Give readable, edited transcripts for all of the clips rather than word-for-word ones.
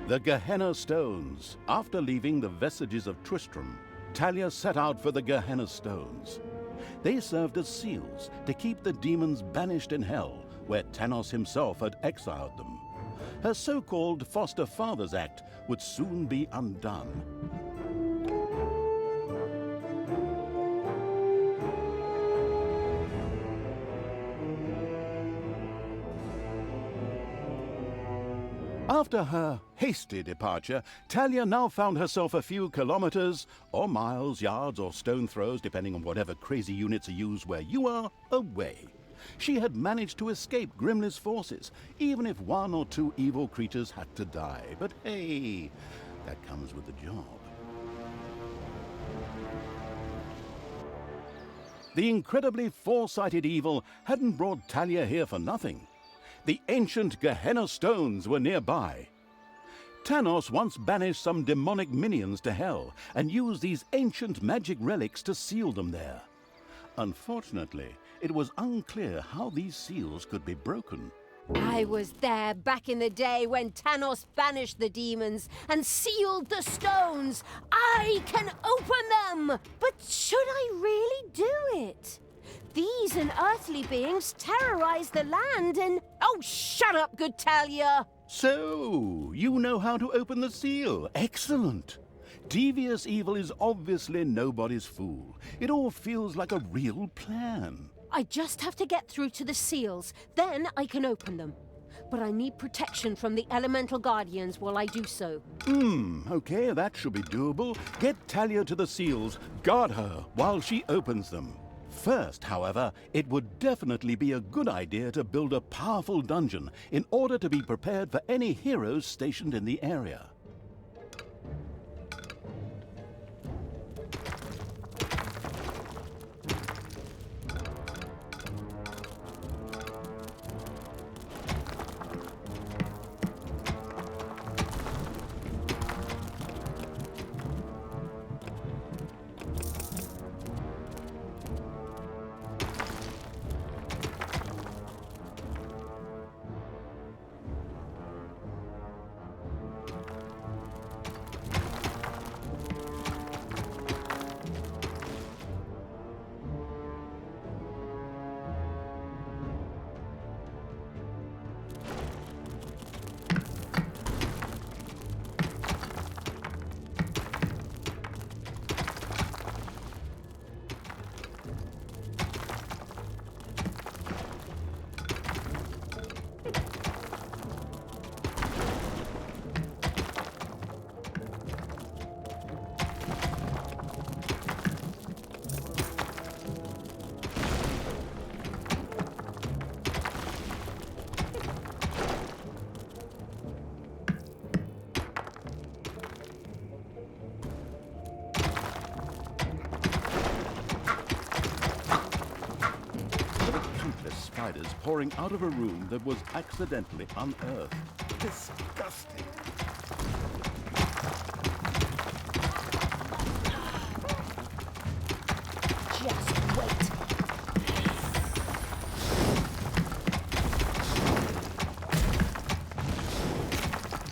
The Gehenna Stones. After leaving the vestiges of Tristram, Thalya set out for the Gehenna Stones. They served as seals to keep the demons banished in hell, where Thanos himself had exiled them. Her so-called Foster Fathers Act would soon be undone. After her hasty departure, Thalya now found herself a few kilometers, or miles, yards, or stone throws, depending on whatever crazy units are used where you are, away. She had managed to escape Grimly's forces, even if one or two evil creatures had to die. But hey, that comes with the job. The incredibly foresighted evil hadn't brought Thalya here for nothing. The ancient Gehenna Stones were nearby. Thanos once banished some demonic minions to hell and used these ancient magic relics to seal them there. Unfortunately, it was unclear how these seals could be broken. I was there back in the day when Thanos banished the demons and sealed the stones. I can open them! But should I really do it? These unearthly beings terrorize the land and... Oh, shut up, good Thalya! So, you know how to open the seal. Excellent. Devious evil is obviously nobody's fool. It all feels like a real plan. I just have to get through to the seals, then I can open them. But I need protection from the elemental guardians while I do so. Okay, that should be doable. Get Thalya to the seals, guard her while she opens them. First, however, it would definitely be a good idea to build a powerful dungeon in order to be prepared for any heroes stationed in the area. Spiders pouring out of a room that was accidentally unearthed. Disgusting. Just wait.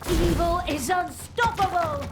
Evil is unstoppable!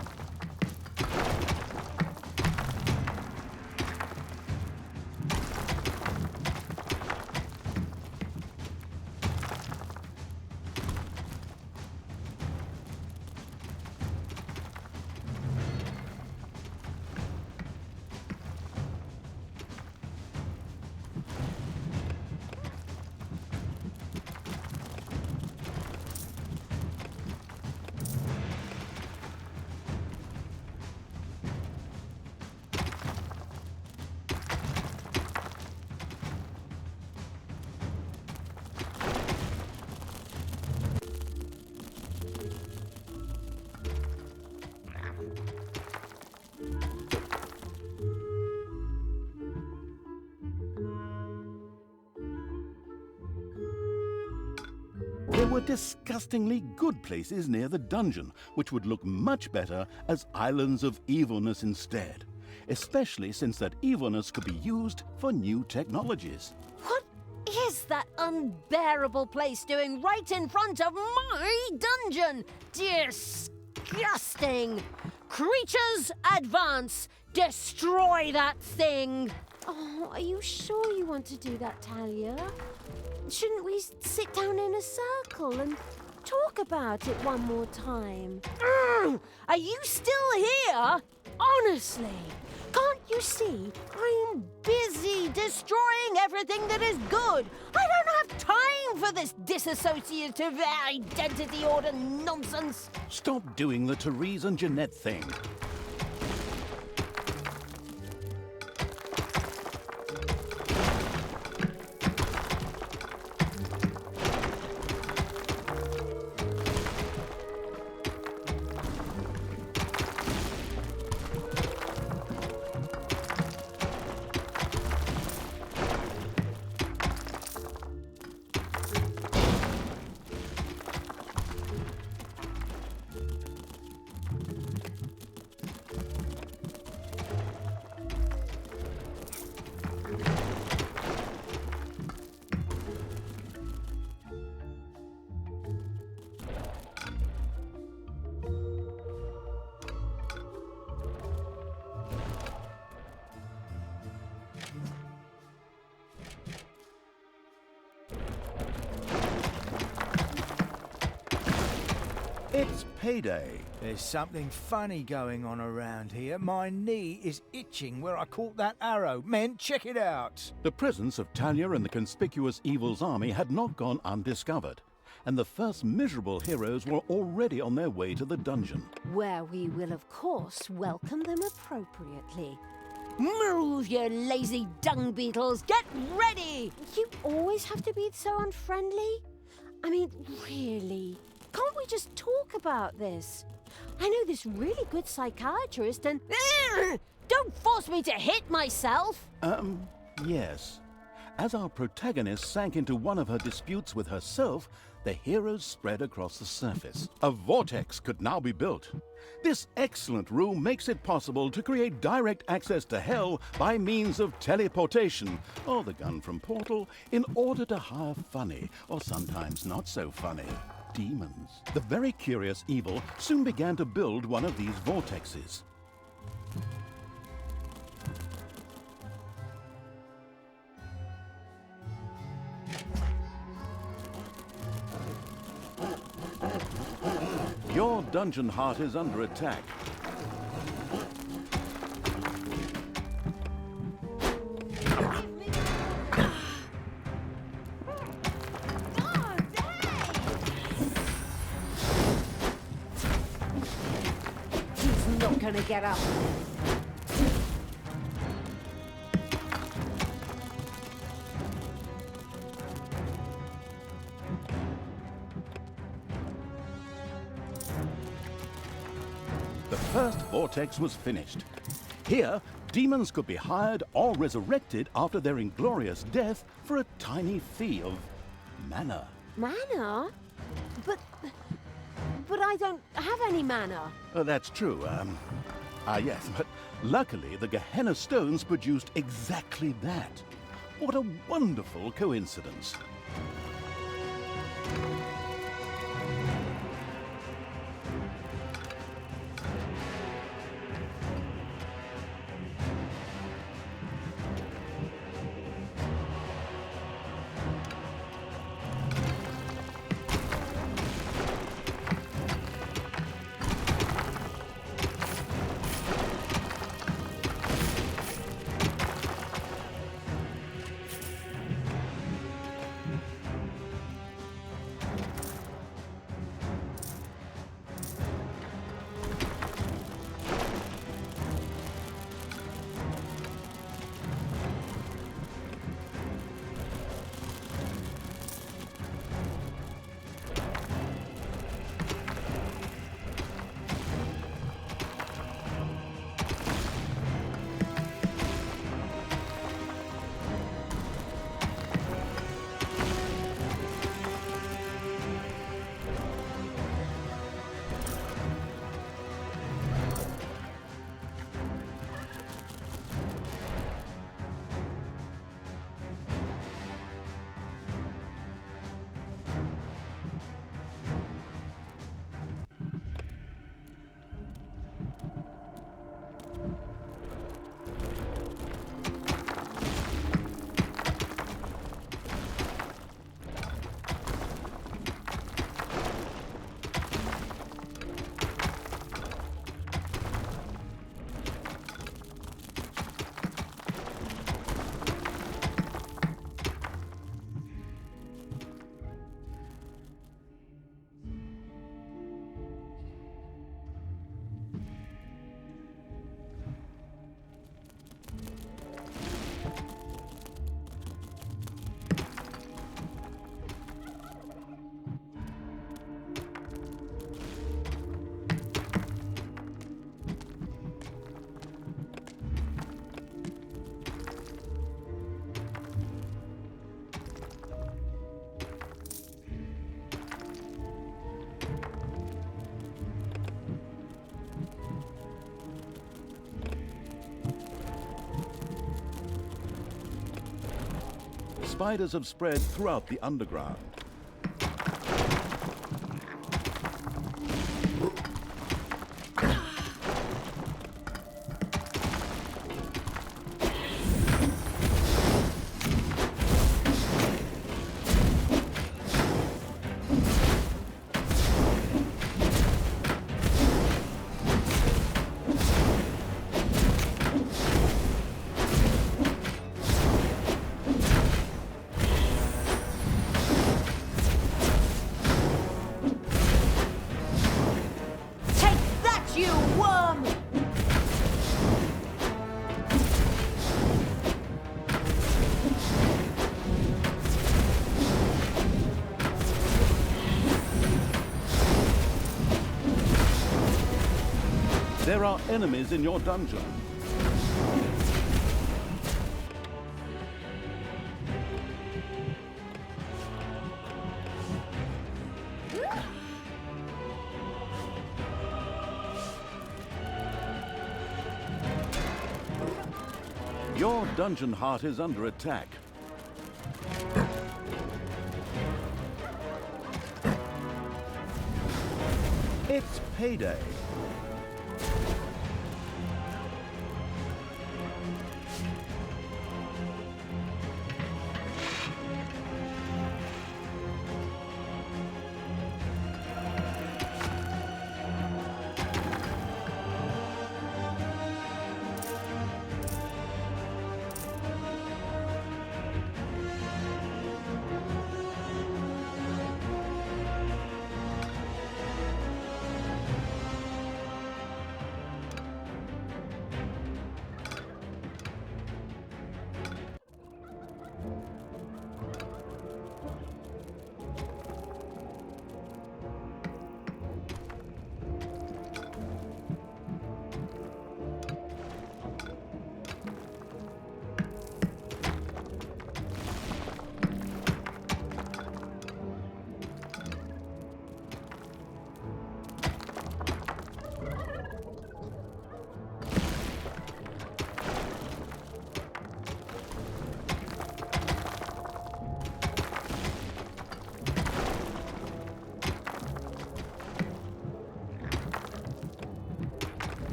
There were disgustingly good places near the dungeon, which would look much better as islands of evilness instead, especially since that evilness could be used for new technologies. What is that unbearable place doing right in front of my dungeon? Disgusting! disgusting! Creatures, advance! Destroy that thing! Oh, are you sure you want to do that, Thalya? Shouldn't we sit down in a circle and talk about it one more time? Are you still here? Honestly, can't you see I'm busy destroying everything that is good? I don't have time for this disassociative identity order nonsense. Stop doing the Therese and Jeanette thing. It's payday. There's something funny going on around here. My knee is itching where I caught that arrow. Men, check it out. The presence of Thalya and the conspicuous evil's army had not gone undiscovered, and the first miserable heroes were already on their way to the dungeon. Where we will, of course, welcome them appropriately. Move, you lazy dung beetles! Get ready! You always have to be so unfriendly? I mean, really? Can't we just talk about this? I know this really good psychiatrist and... Don't force me to hit myself! Yes. As our protagonist sank into one of her disputes with herself, the heroes spread across the surface. A vortex could now be built. This excellent room makes it possible to create direct access to hell by means of teleportation, or the gun from Portal, in order to hire funny, or sometimes not so funny, demons. The very curious evil soon began to build one of these vortexes. Your dungeon heart is under attack. He's not gonna get up. The first vortex was finished. Here, demons could be hired or resurrected after their inglorious death for a tiny fee of mana. Mana? But I don't have any mana. That's true. Yes, but luckily the Gehenna Stones produced exactly that. What a wonderful coincidence. spiders have spread throughout the underground. There are enemies in your dungeon. Your dungeon heart is under attack. It's payday.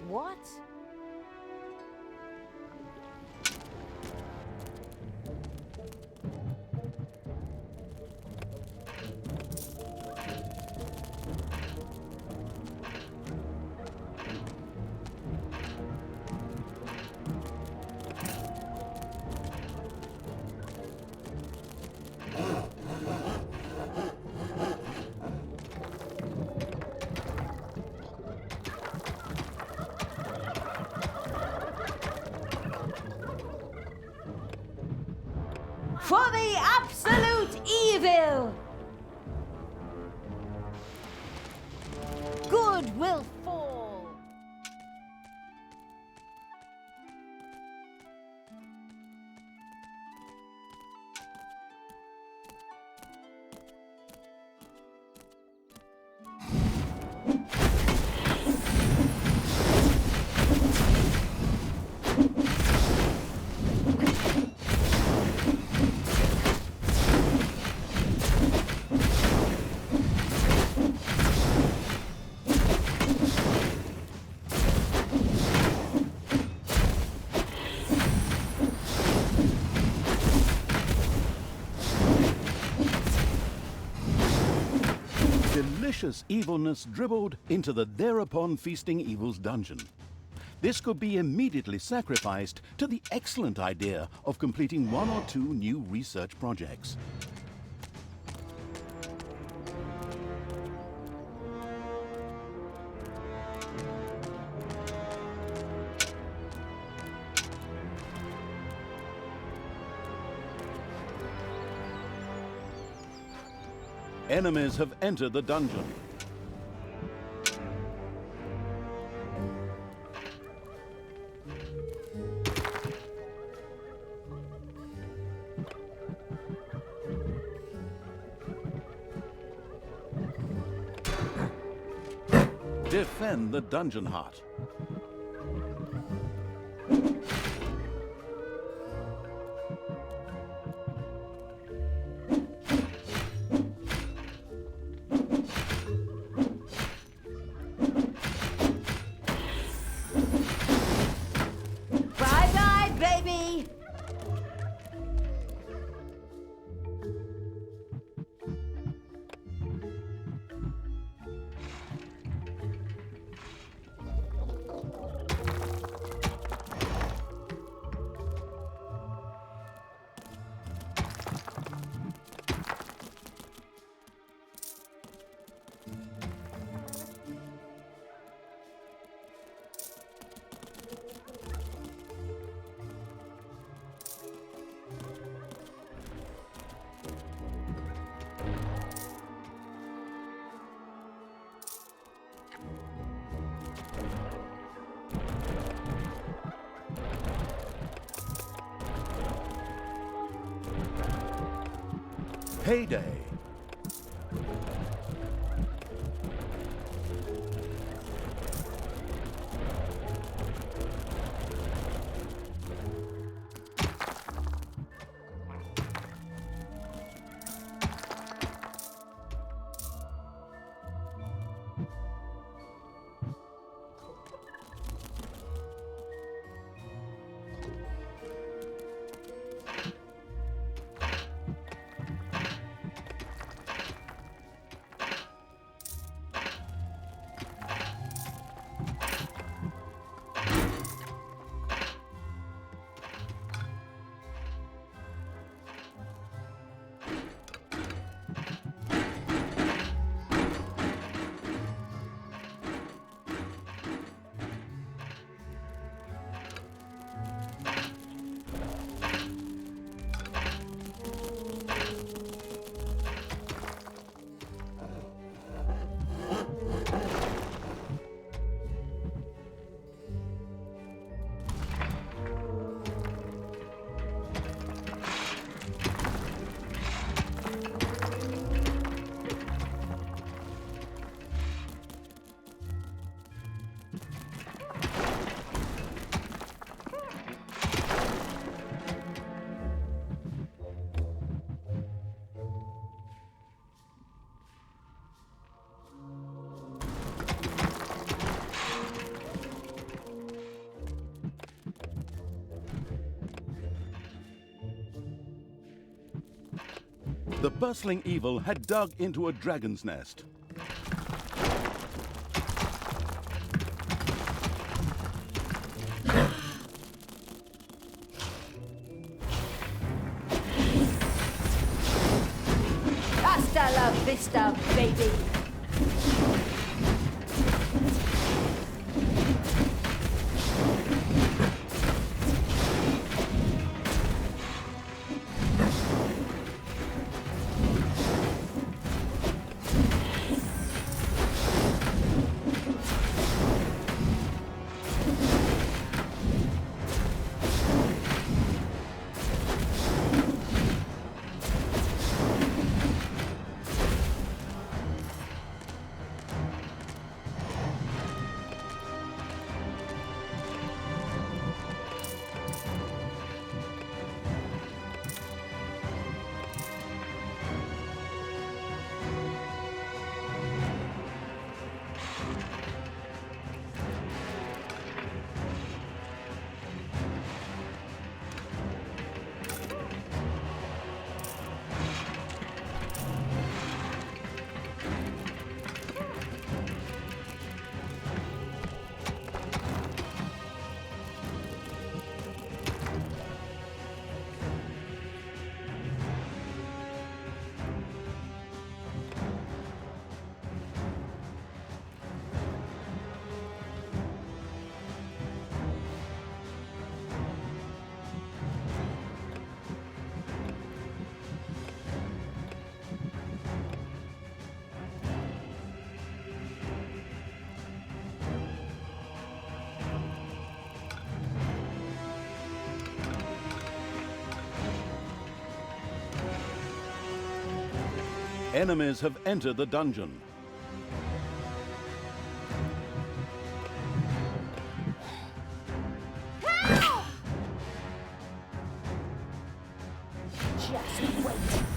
What? delicious evilness dribbled into the thereupon feasting evil's dungeon. This could be immediately sacrificed to the excellent idea of completing 1 or 2 new research projects. Enemies have entered the dungeon. Defend the dungeon heart. Bye-bye, baby! Payday. The bustling evil had dug into a dragon's nest. Hasta la vista, baby! Enemies have entered the dungeon. Just wait.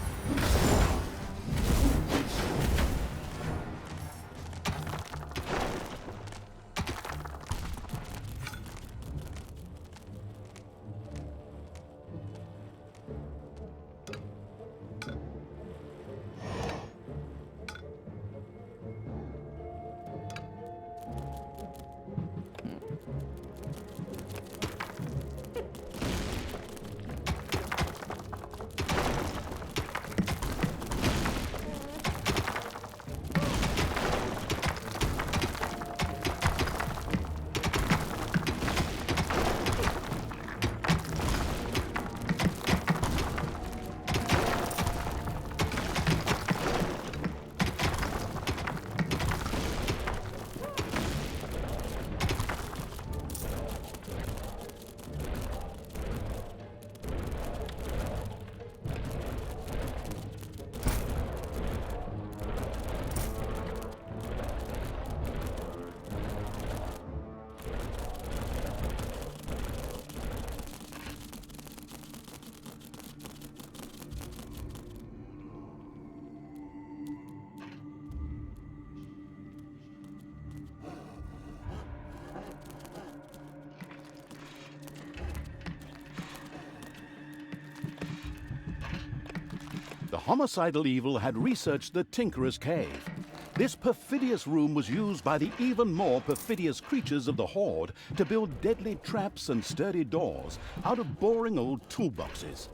The homicidal evil had researched the Tinkerer's Cave. This perfidious room was used by the even more perfidious creatures of the Horde to build deadly traps and sturdy doors out of boring old toolboxes.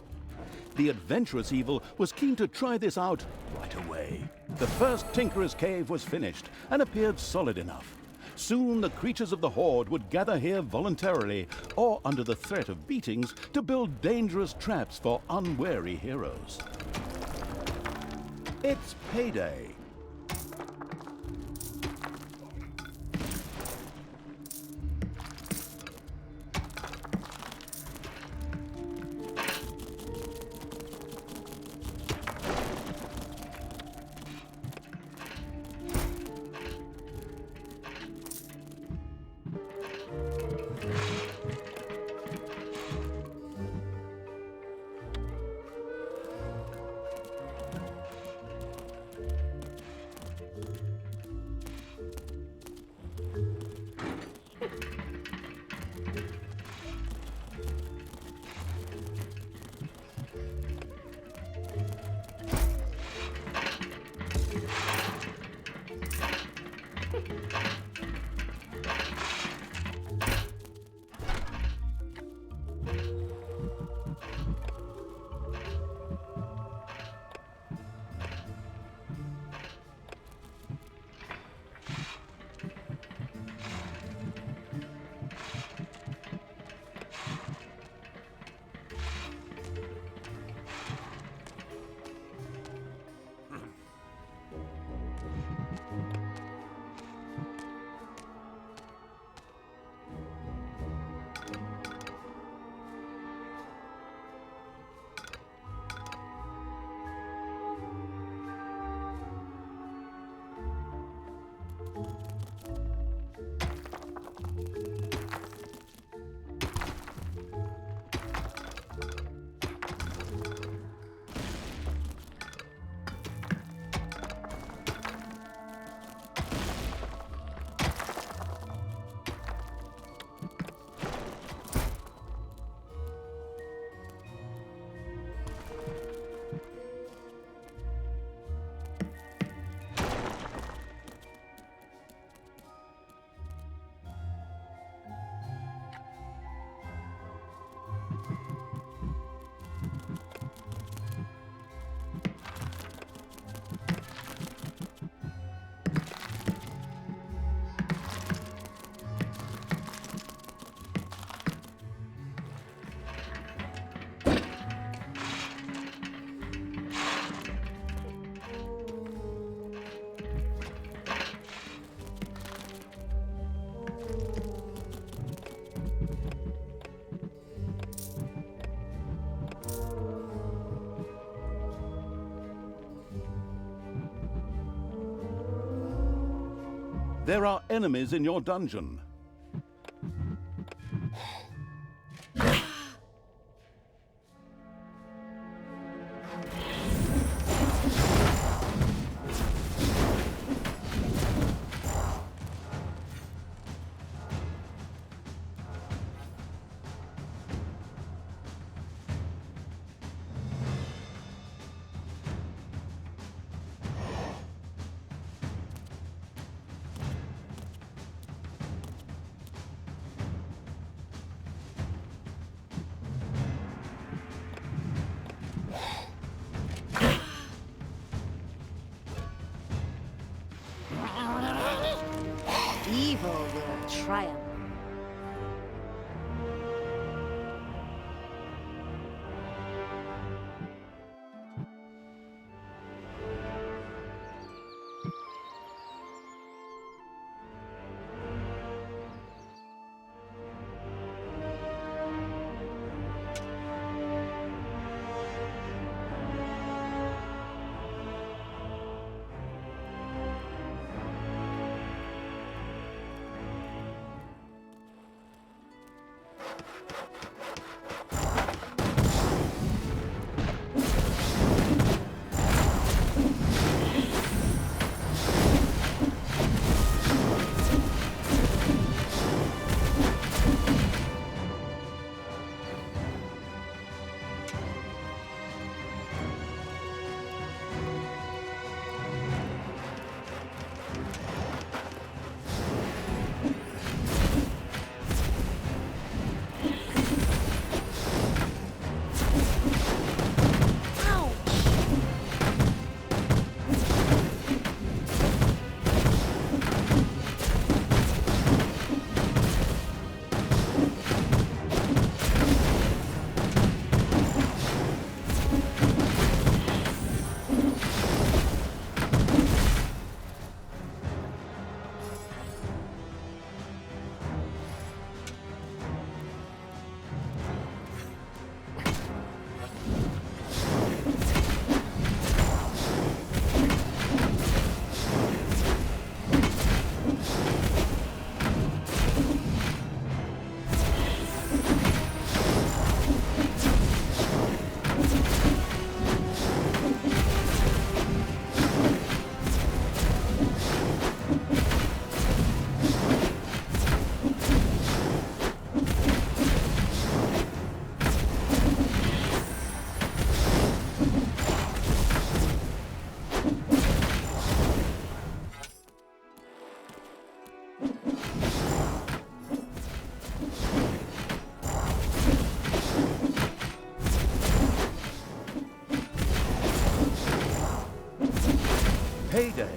The adventurous evil was keen to try this out right away. The first Tinkerer's Cave was finished and appeared solid enough. Soon the creatures of the Horde would gather here voluntarily or under the threat of beatings to build dangerous traps for unwary heroes. It's payday. There are enemies in your dungeon. Evil will triumph. Payday.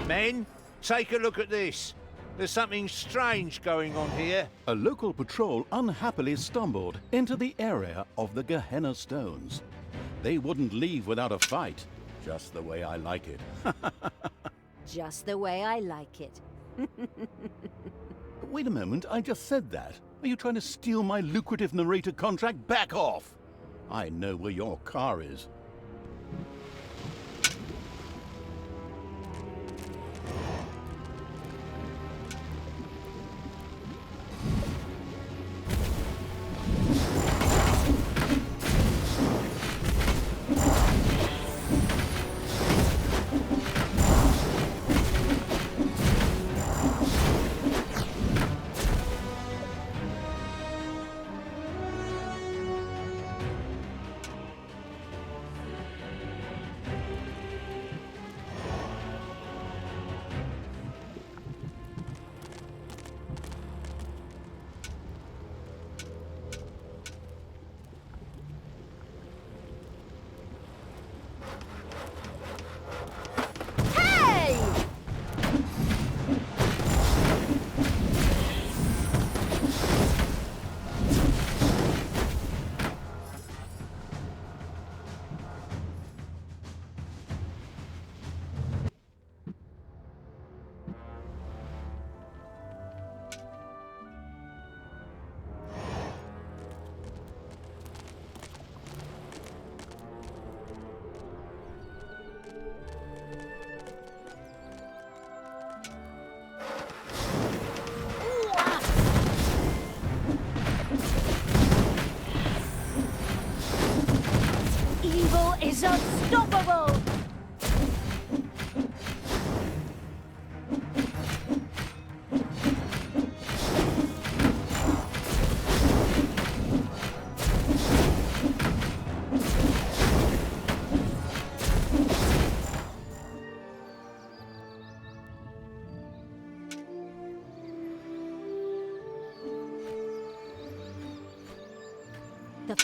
Men, take a look at this. There's something strange going on here. A local patrol unhappily stumbled into the area of the Gehenna Stones. They wouldn't leave without a fight, just the way I like it. Just the way I like it. Wait a moment, I just said that. Are you trying to steal my lucrative narrator contract? Back off! I know where your car is.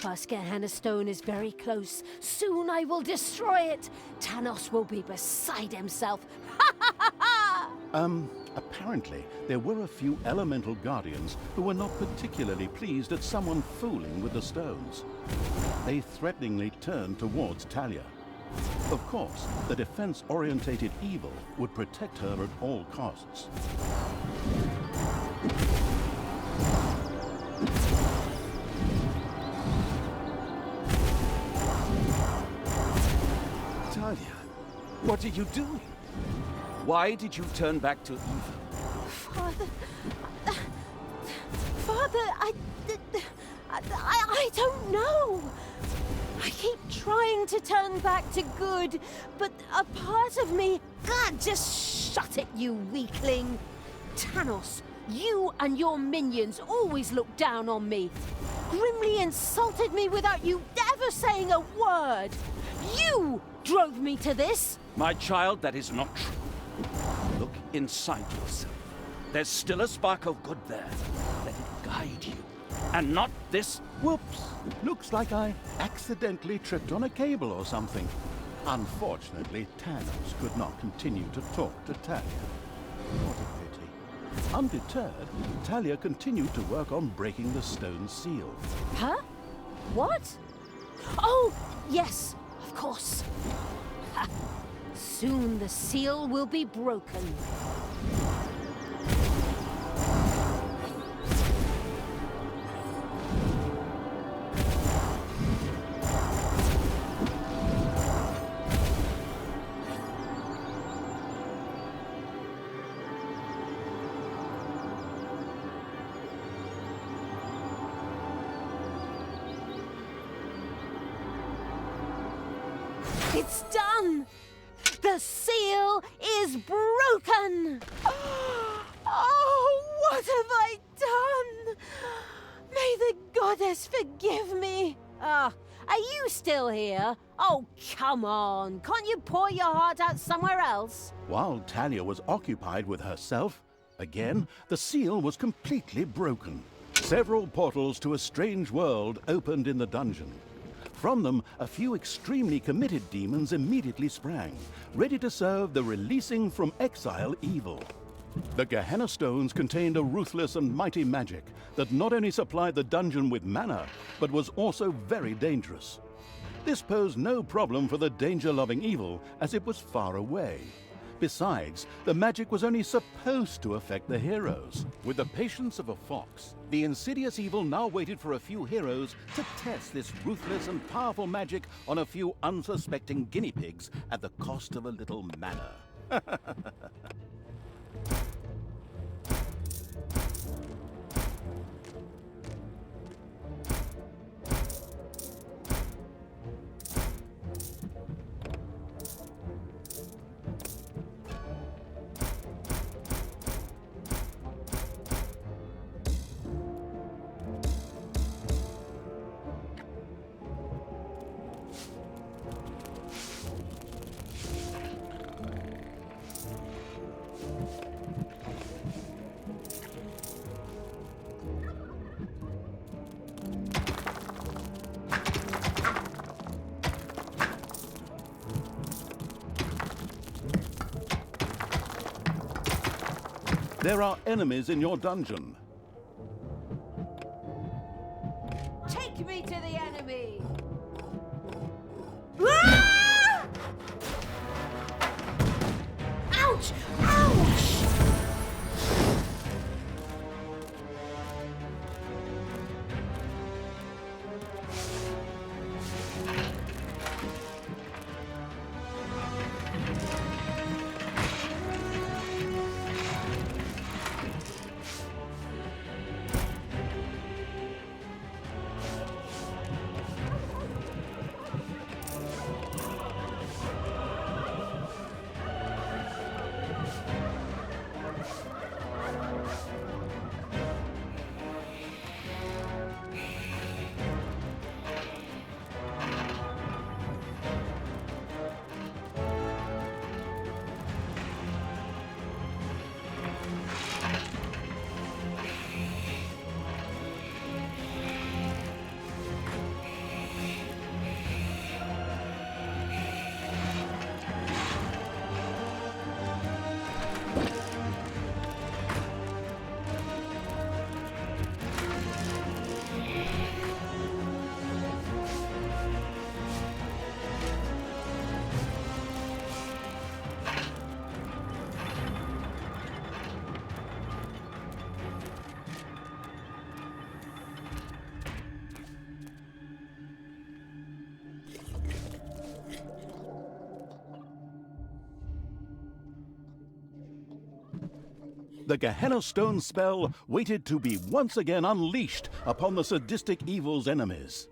first Gehenna Stone is very close. Soon I will destroy it. Tanos will be beside himself. Ha ha ha ha! Apparently, there were a few elemental guardians who were not particularly pleased at someone fooling with the stones. They threateningly turned towards Thalya. Of course, the defense-orientated evil would protect her at all costs. Thalya, what are you doing? Why did you turn back to evil? Father... Father, I don't know. I keep trying to turn back to good, but a part of me... God, just shut it, you weakling. Tanos, you and your minions always look down on me. Grimly insulted me without you ever saying a word. You drove me to this. My child, that is not true. Look inside yourself. There's still a spark of good there. Let it guide you. And not this. Whoops! Looks like I accidentally tripped on a cable or something. Unfortunately, Tanos could not continue to talk to Thalya. What a pity. Undeterred, Thalya continued to work on breaking the stone seal. Huh? What? Oh, yes, of course. Ha. Soon the seal will be broken. It's done! The seal is broken! Oh, what have I done? May the goddess forgive me. Are you still here? Oh, come on. Can't you pour your heart out somewhere else? While Thalya was occupied with herself, again, the seal was completely broken. Several portals to a strange world opened in the dungeon. From them, a few extremely committed demons immediately sprang, ready to serve the releasing from exile evil. The Gehenna Stones contained a ruthless and mighty magic that not only supplied the dungeon with mana, but was also very dangerous. This posed no problem for the danger-loving evil, as it was far away. Besides, the magic was only supposed to affect the heroes. With the patience of a fox, the insidious evil now waited for a few heroes to test this ruthless and powerful magic on a few unsuspecting guinea pigs at the cost of a little mana. There are enemies in your dungeon. Take me to the enemy! Ah! Ouch! Ouch! The Gehenna Stones spell waited to be once again unleashed upon the sadistic evil's enemies.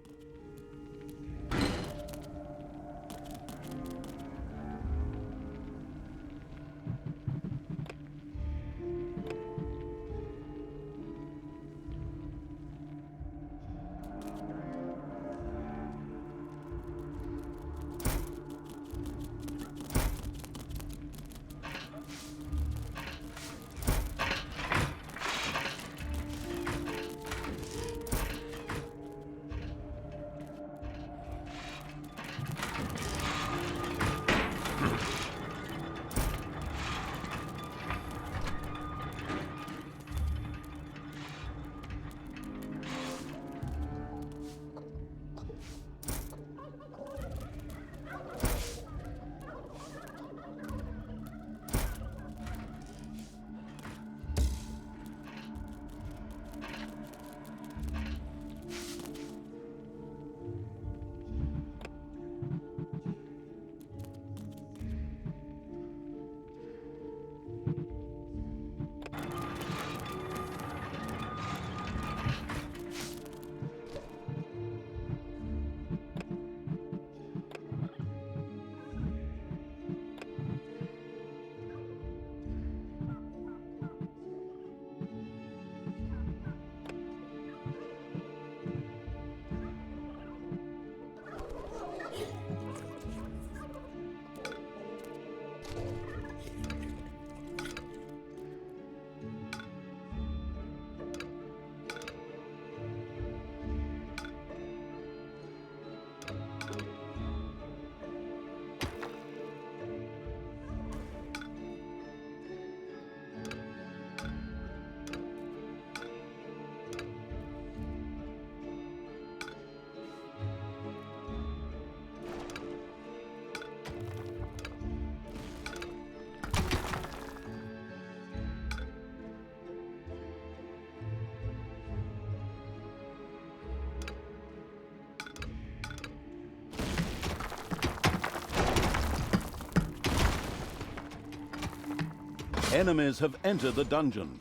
Enemies have entered the dungeon.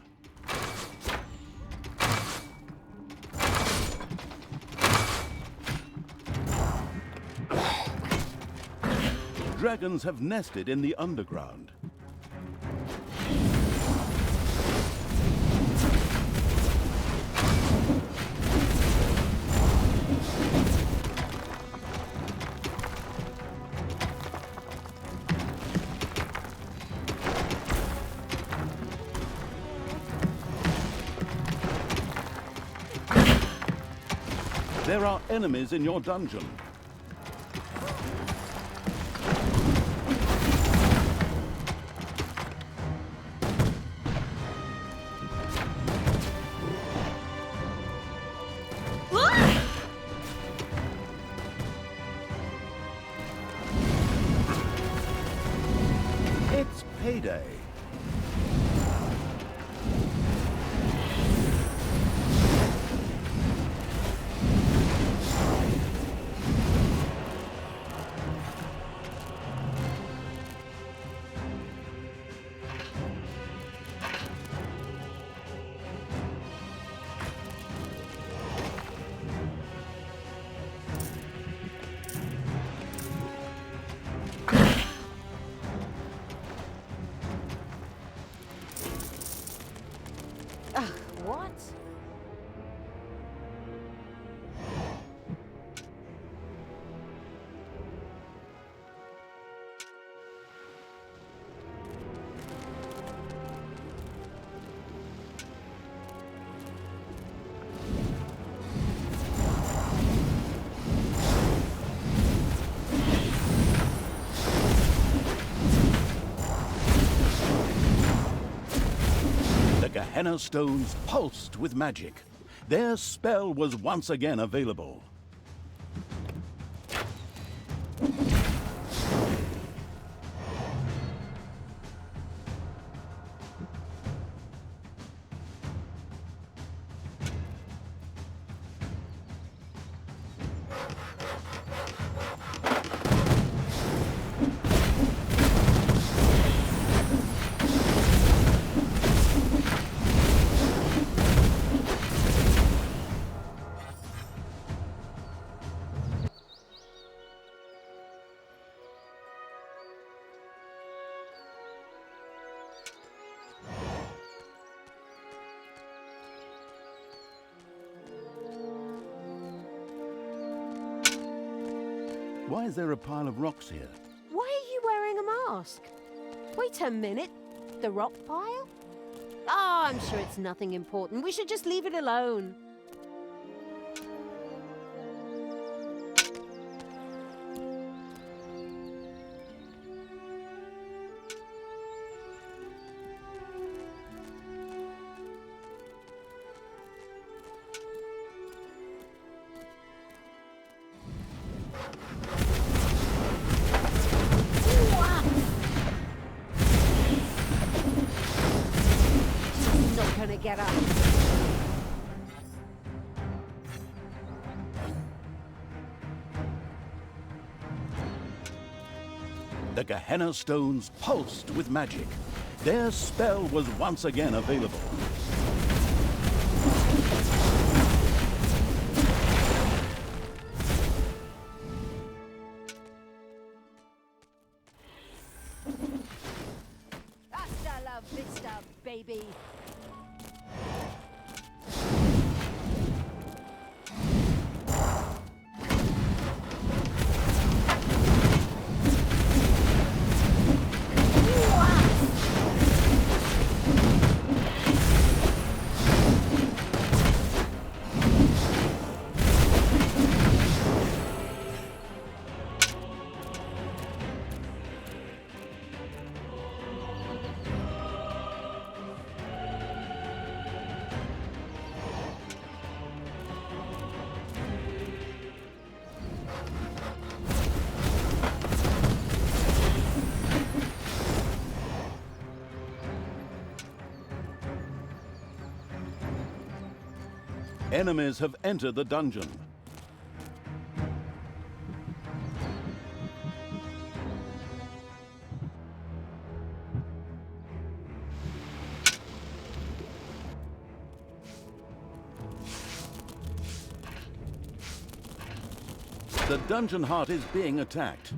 Dragons have nested in the underground. There are enemies in your dungeon. It's payday. What? Gehenna Stones pulsed with magic. Their spell was once again available. Why is there a pile of rocks here? Why are you wearing a mask? Wait a minute. The rock pile? Oh, I'm sure it's nothing important. We should just leave it alone. Get up. The Gehenna Stones pulsed with magic. Their spell was once again available. Hasta la vista, baby. Enemies have entered the dungeon. The dungeon heart is being attacked.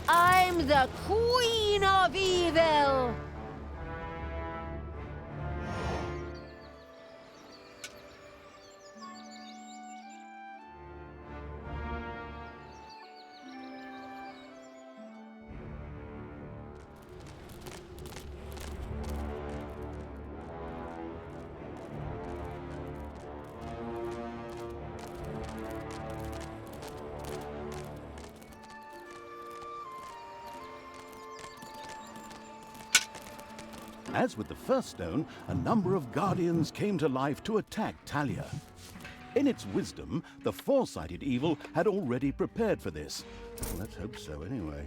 I'm the Queen of Evil! As with the first stone, a number of guardians came to life to attack Thalya. In its wisdom, the foresighted evil had already prepared for this. Let's hope so, anyway.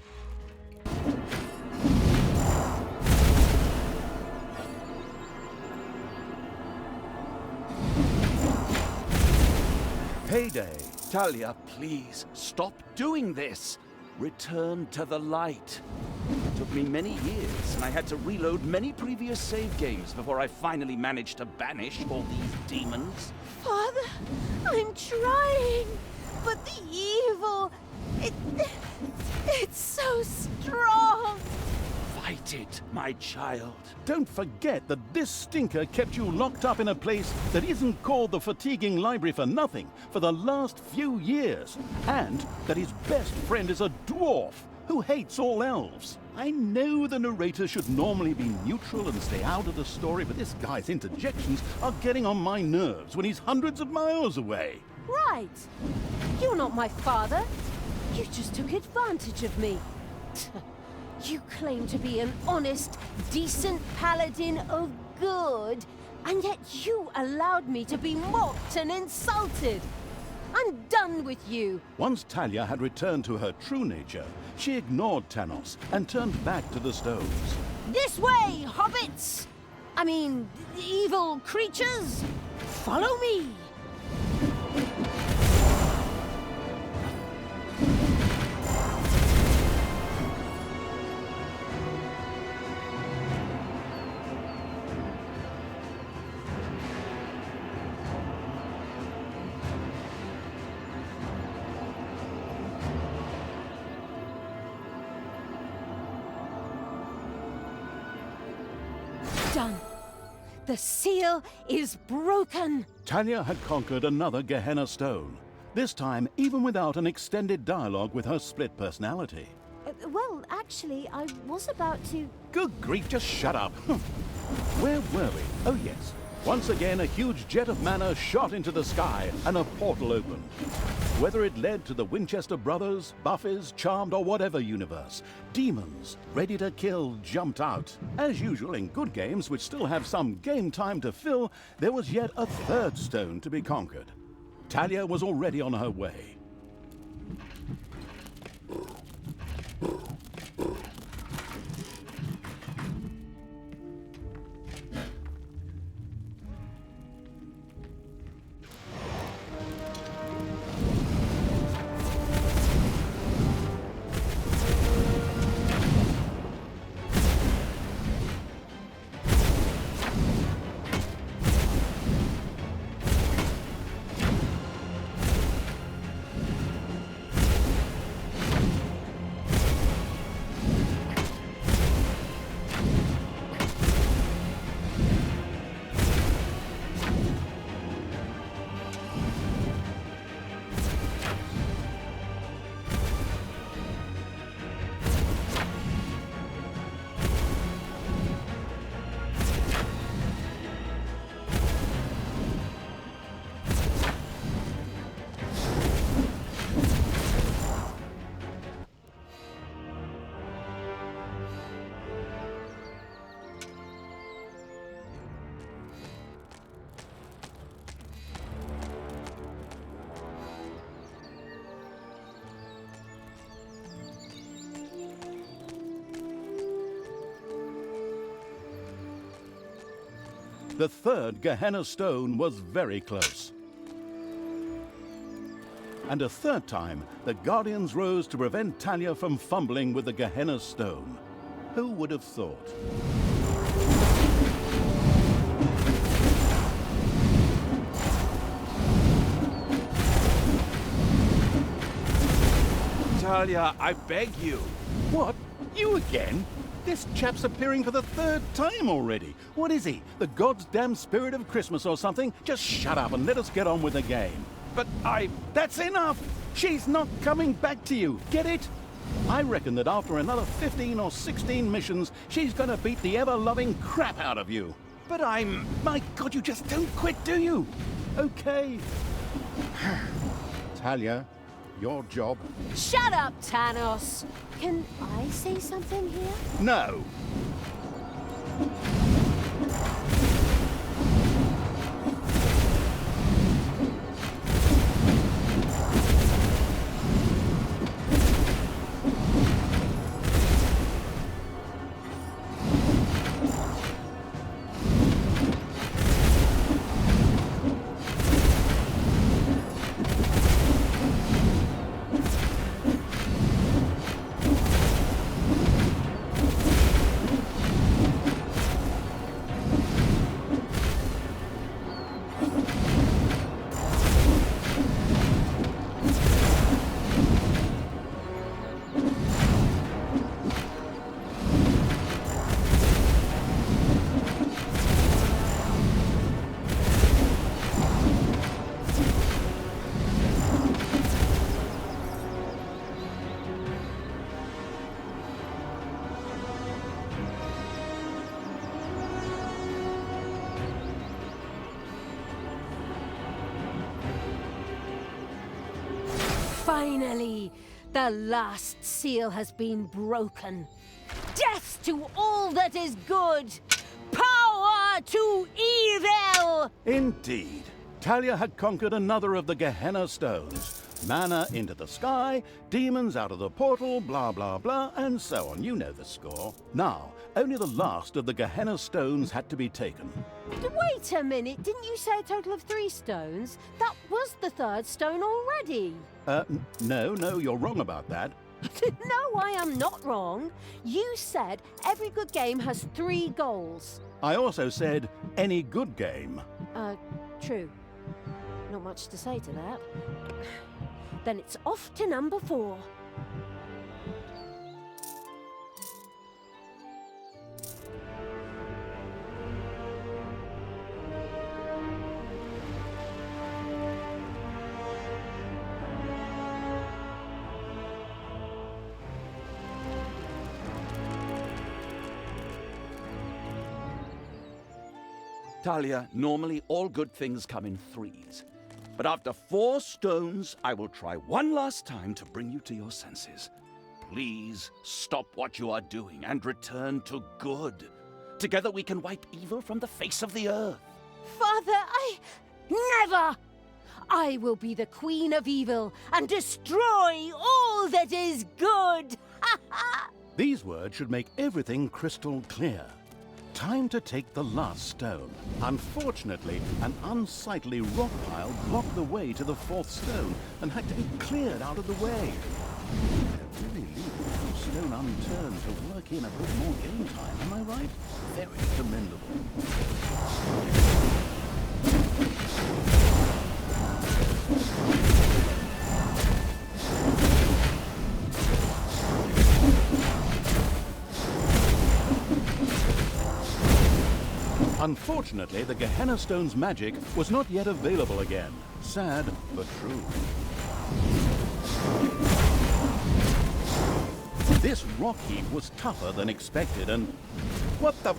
Payday! Thalya, please, stop doing this! Return to the light. It took me many years, and I had to reload many previous save games before I finally managed to banish all these demons. Father, I'm trying, but the evil, it's so strong. Fight it, my child. Don't forget that this stinker kept you locked up in a place that isn't called the fatiguing library for nothing for the last few years, and that his best friend is a dwarf who hates all elves. I know the narrator should normally be neutral and stay out of the story, but this guy's interjections are getting on my nerves when he's hundreds of miles away. Right. You're not my father. You just took advantage of me. You claim to be an honest, decent paladin of good, And yet you allowed me to be mocked and insulted. I'm done with you. Once Thalya had returned to her true nature, she ignored Tanos and turned back to the stones. This way, hobbits! I mean, evil creatures! Follow me! Done. The seal is broken. Thalya had conquered another Gehenna Stone, this time even without an extended dialogue with her split personality. Well, actually, I was about to... Good grief, just shut up. Where were we? Oh yes. Once again, a huge jet of mana shot into the sky and a portal opened. Whether it led to the Winchester Brothers, Buffies, Charmed, or whatever universe, demons ready to kill jumped out. As usual in good games which still have some game time to fill, there was yet a third stone to be conquered. Thalya was already on her way. The third Gehenna Stone was very close. And a third time, the Guardians rose to prevent Thalya from fumbling with the Gehenna Stone. Who would have thought? Thalya, I beg you. What? You again? This chap's appearing for the third time already. What is he? The God's damn spirit of Christmas or something? Just shut up and let us get on with the game. But That's enough! She's not coming back to you. Get it? I reckon that after another 15 or 16 missions, she's gonna beat the ever-loving crap out of you. But I'm... My God, you just don't quit, do you? Okay. Thalya, your job. Shut up, Tanos! Can I say something here? No. Finally, the last seal has been broken. Death to all that is good! Power to evil! Indeed. Thalya had conquered another of the Gehenna Stones. Mana into the sky, demons out of the portal, blah blah blah, and so on. You know the score. Now, only the last of the Gehenna Stones had to be taken. Wait a minute, didn't you say a total of 3 stones? That was the 3rd stone already. No, you're wrong about that. No, I am not wrong. You said every good game has 3 goals. I also said any good game. True. Not much to say to that. Then it's off to number 4. Thalya, normally all good things come in 3s. But after 4 stones, I will try one last time to bring you to your senses. Please stop what you are doing and return to good. Together we can wipe evil from the face of the earth. Father, never! I will be the Queen of Evil and destroy all that is good! These words should make everything crystal clear. Time to take the last stone. Unfortunately, an unsightly rock pile blocked the way to the 4th stone and had to be cleared out of the way. They're really leaving no stone unturned to work in a bit more game time, am I right? Very commendable. Unfortunately, the Gehenna Stones magic was not yet available again. Sad, but true. This rock heap was tougher than expected and... What the...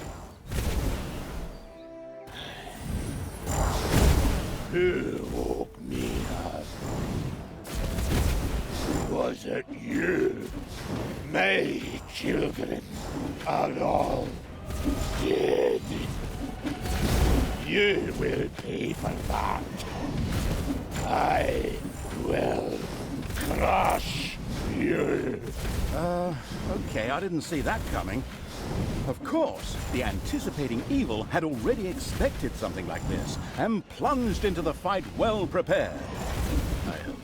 Who woke me up? Was it you? My children are all dead. You will pay for that. I will crush you. Okay, I didn't see that coming. Of course, the anticipating evil had already expected something like this and plunged into the fight well prepared. I hope.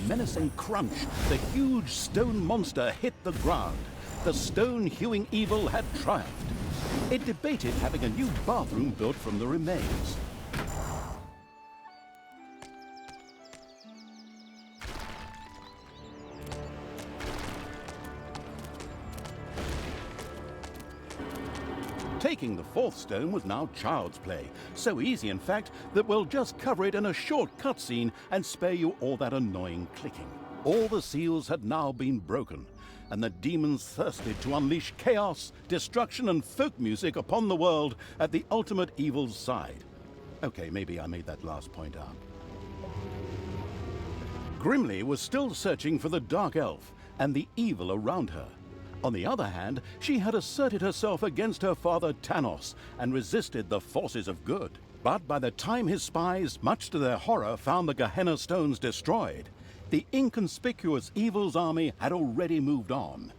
Menacing crunch, the huge stone monster hit the ground. The stone-hewing evil had triumphed. It debated having a new bathroom built from the remains. Taking the 4th stone was now child's play. So easy, in fact, that we'll just cover it in a short cutscene and spare you all that annoying clicking. All the seals had now been broken. and the demons thirsted to unleash chaos, destruction, and folk music upon the world at the ultimate evil's side. Okay, maybe I made that last point up. Grimly was still searching for the Dark Elf and the evil around her. On the other hand, she had asserted herself against her father Thanos and resisted the forces of good. But by the time his spies, much to their horror, found the Gehenna Stones destroyed, the inconspicuous evil's army had already moved on.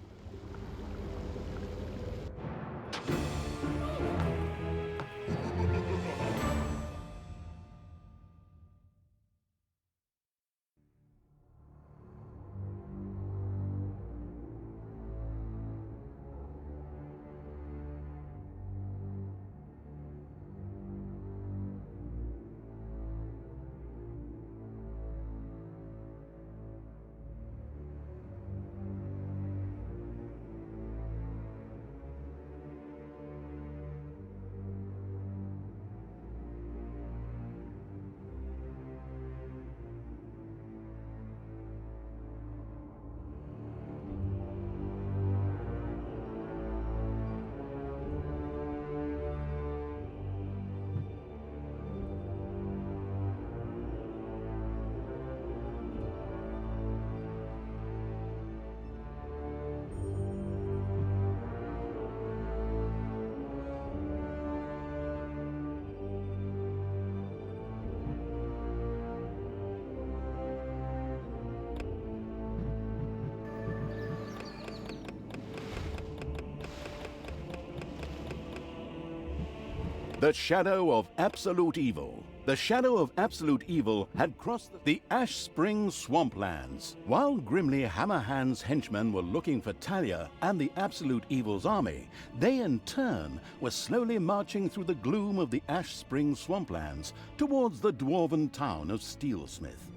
The shadow of absolute evil. The shadow of absolute evil had crossed the Ashspring Swamplands. While grimly Hammerhand's henchmen were looking for Thalya and the absolute evil's army, they in turn were slowly marching through the gloom of the Ashspring Swamplands towards the dwarven town of Steelsmith.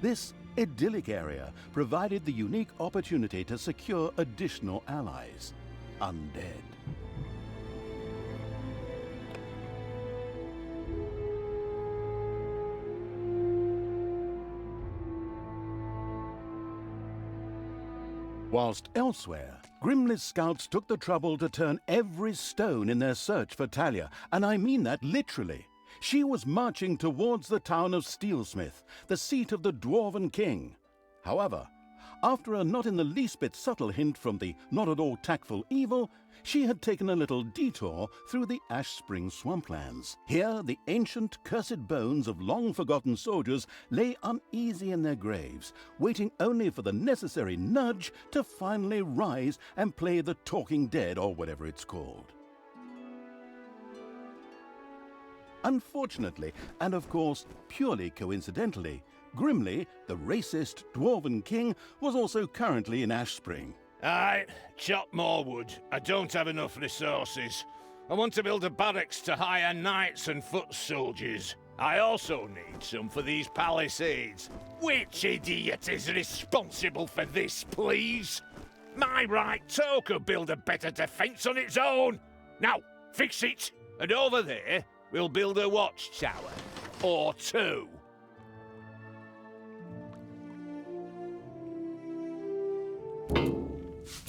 This idyllic area provided the unique opportunity to secure additional allies: undead. Whilst elsewhere, Grimly's scouts took the trouble to turn every stone in their search for Thalya, and I mean that literally. She was marching towards the town of Steelsmith, the seat of the Dwarven King. However, after a not in the least bit subtle hint from the not at all tactful evil, she had taken a little detour through the Ashspring Swamplands. Here, the ancient, cursed bones of long-forgotten soldiers lay uneasy in their graves, waiting only for the necessary nudge to finally rise and play the Talking Dead, or whatever it's called. Unfortunately, and of course purely coincidentally, Grimly, the racist Dwarven King, was also currently in Ashspring. Aye, chop more wood. I don't have enough resources. I want to build a barracks to hire knights and foot soldiers. I also need some for these palisades. Which idiot is responsible for this, please? My right toe could build a better defense on its own. Now, fix it. And over there, we'll build a watchtower. Or two.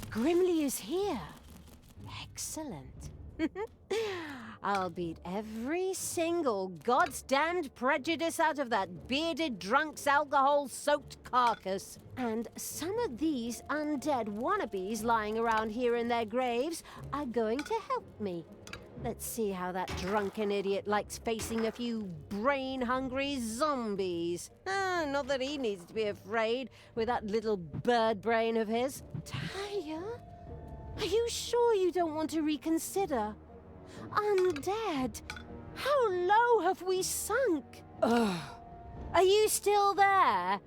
Grimly is here. Excellent. I'll beat every single God's-damned prejudice out of that bearded drunk's alcohol-soaked carcass. And some of these undead wannabes lying around here in their graves are going to help me. Let's see how that drunken idiot likes facing a few brain-hungry zombies. Not that he needs to be afraid with that little bird brain of his. Thalya? Are you sure you don't want to reconsider? Undead? How low have we sunk? Ugh. Are you still there?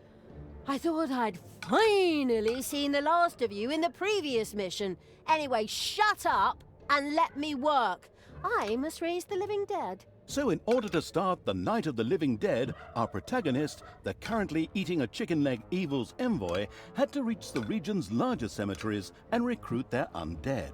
I thought I'd finally seen the last of you in the previous mission. Anyway, shut up and let me work. I must raise the living dead. So in order to start the Night of the Living Dead, our protagonist, the currently eating a chicken leg evil's envoy, had to reach the region's largest cemeteries and recruit their undead.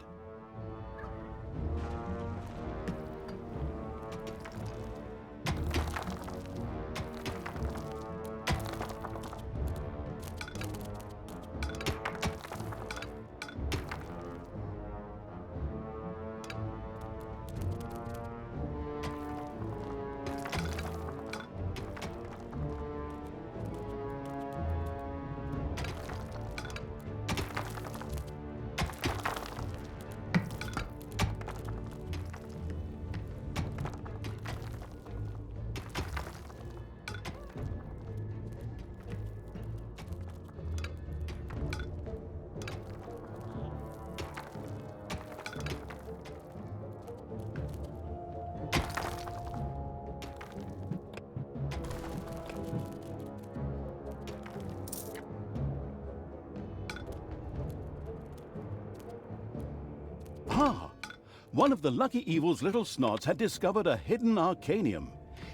one of the lucky evil's little snots had discovered a hidden arcanium.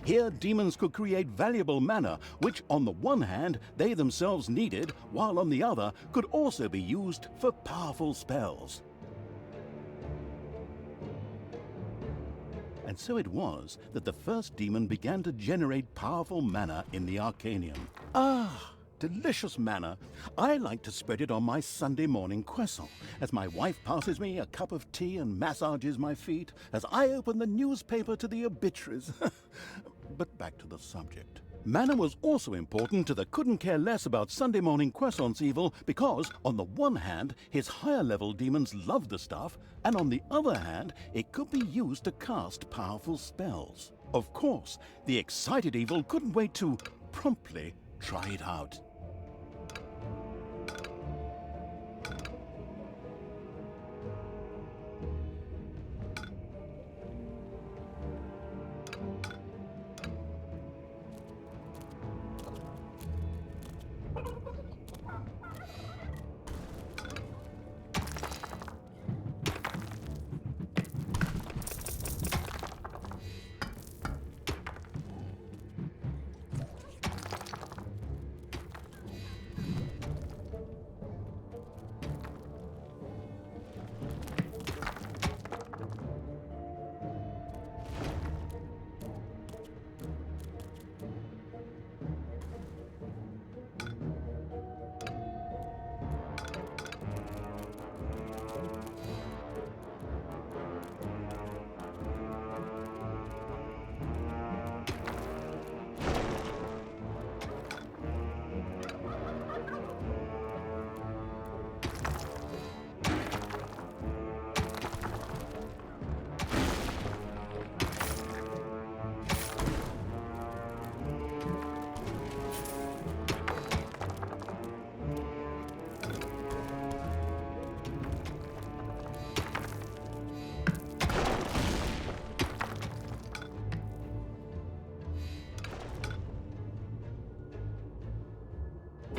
Here, demons could create valuable mana, which on the one hand they themselves needed, while on the other could also be used for powerful spells. And so it was that the first demon began to generate powerful mana in the arcanium. Ah, delicious mana. I like to spread it on my Sunday morning croissant as my wife passes me a cup of tea and massages my feet as I open the newspaper to the obituaries. But back to the subject. Mana was also important to the couldn't care less about Sunday morning croissants evil because, on the one hand, his higher level demons loved the stuff, and on the other hand, it could be used to cast powerful spells. Of course, the excited evil couldn't wait to promptly try it out.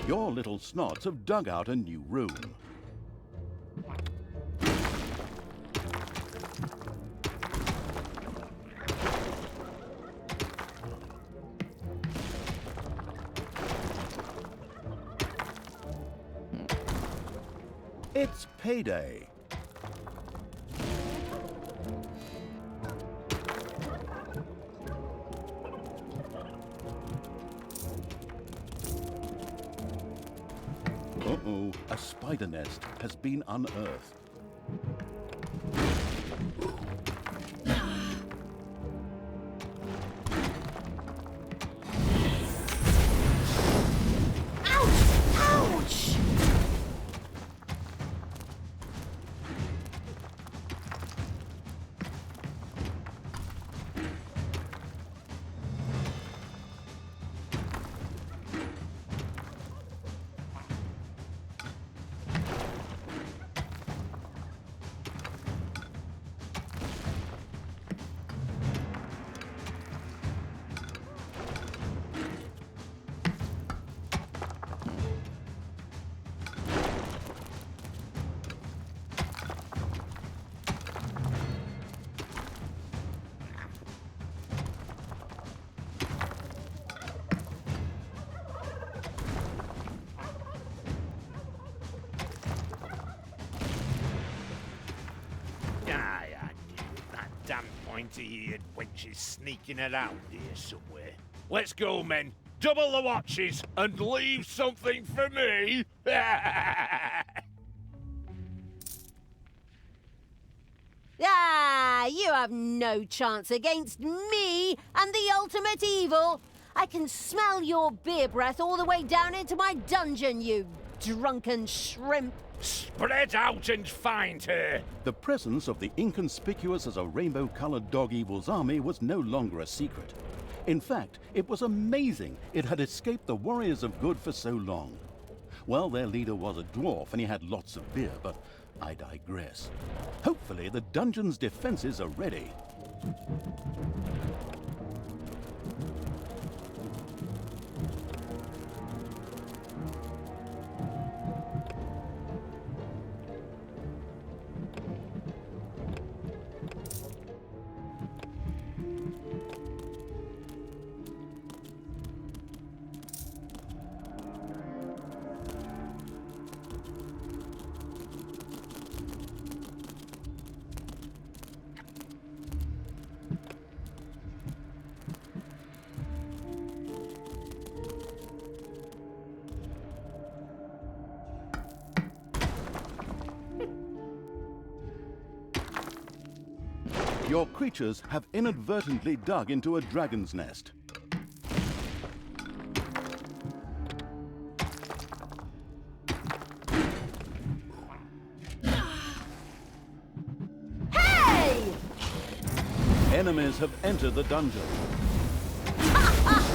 Your little snots have dug out a new room. It's payday. Uh-oh, a spider nest has been unearthed. Ouch! Damn pointy-eared wench is sneaking around here somewhere. Let's go, men. Double the watches and leave something for me. Ah, you have no chance against me and the ultimate evil. I can smell your beer breath all the way down into my dungeon, you drunken shrimp. Spread out and find her. The presence of the inconspicuous as a rainbow-colored dog evil's army was no longer a secret. In fact, it was amazing it had escaped the warriors of good for so long. Well, their leader was a dwarf and he had lots of beer, but I digress. Hopefully the dungeon's defenses are ready. Your creatures have inadvertently dug into a dragon's nest. Hey! Enemies have entered the dungeon. Ah!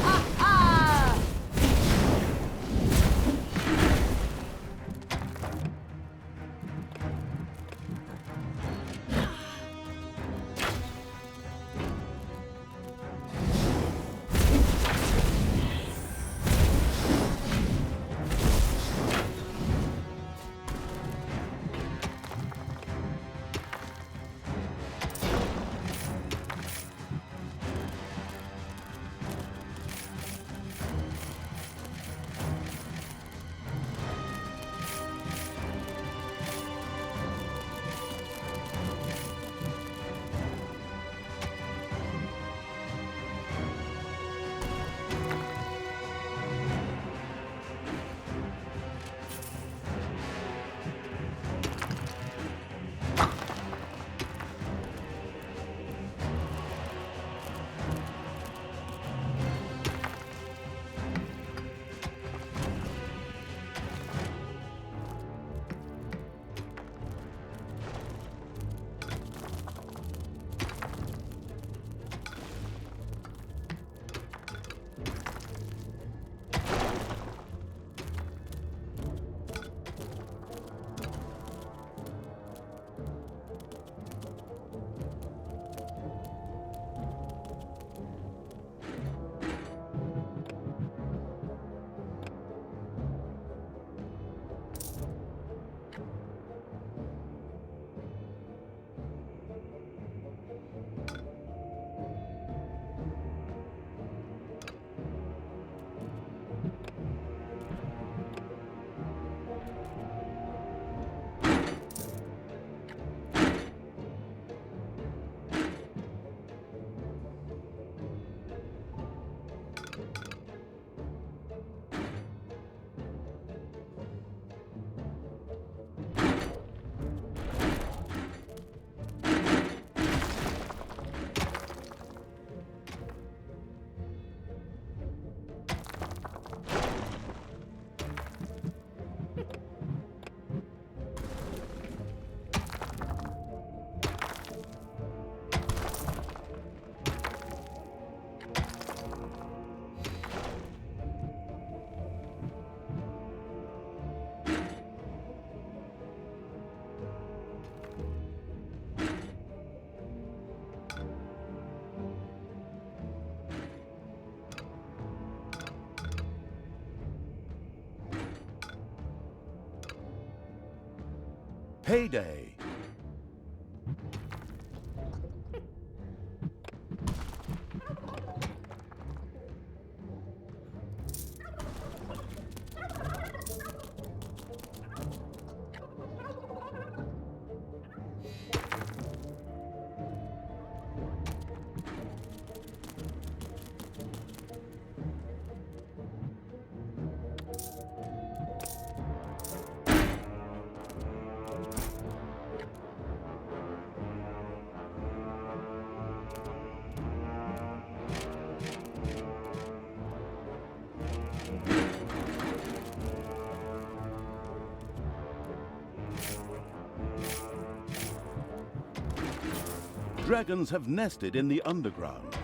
Payday. Dragons have nested in the underground.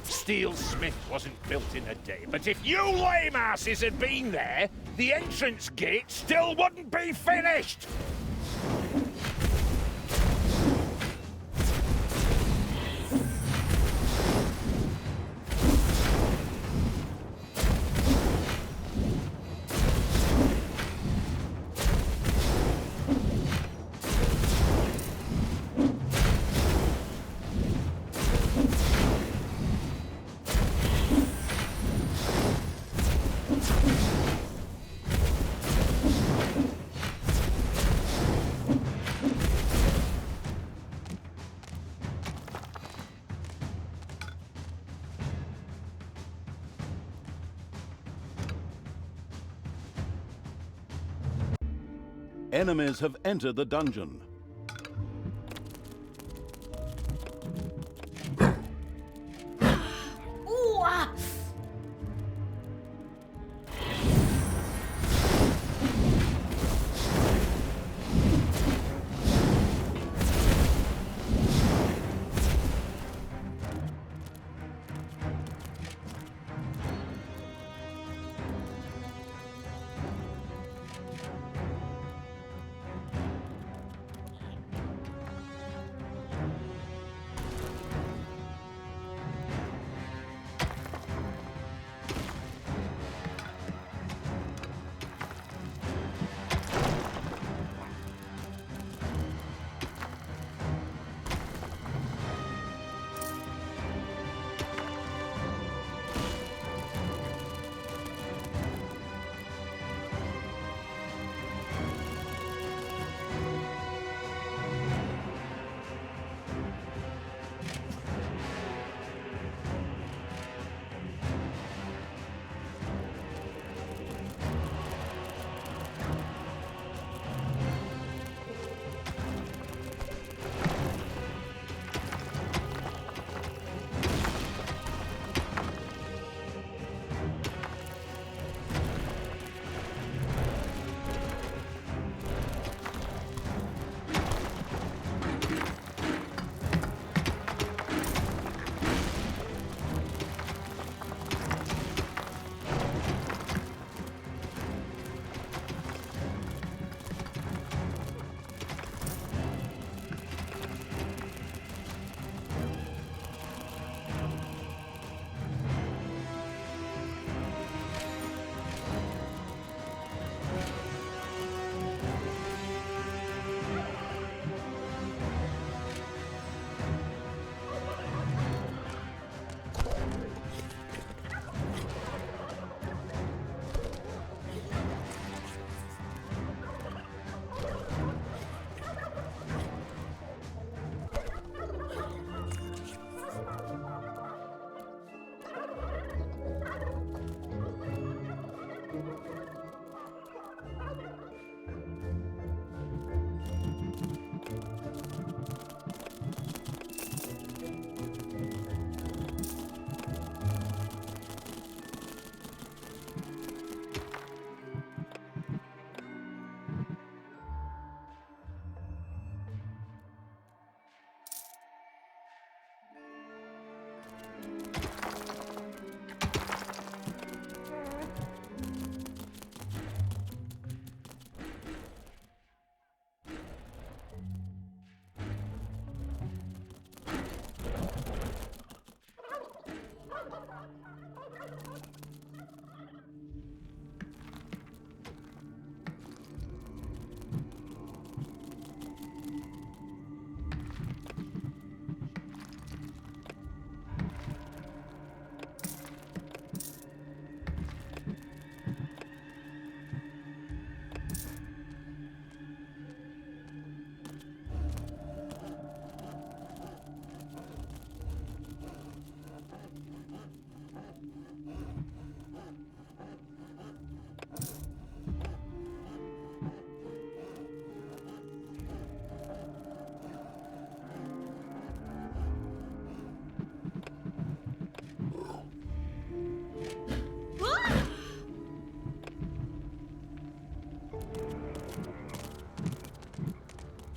Steel Smith wasn't built in a day, but if you lame asses had been there, the entrance gate still wouldn't be finished! Enemies have entered the dungeon. Ooh, ah.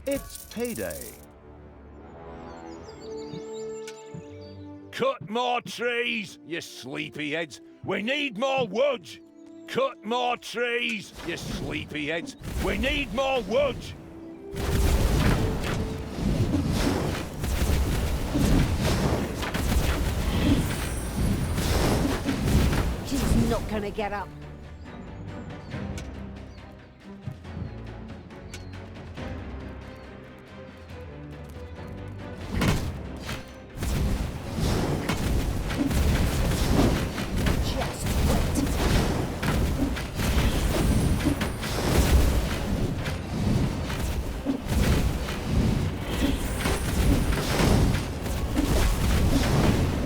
It's payday. Cut more trees, you sleepyheads. We need more wood. Cut more trees, you sleepyheads. We need more wood. She's not gonna get up.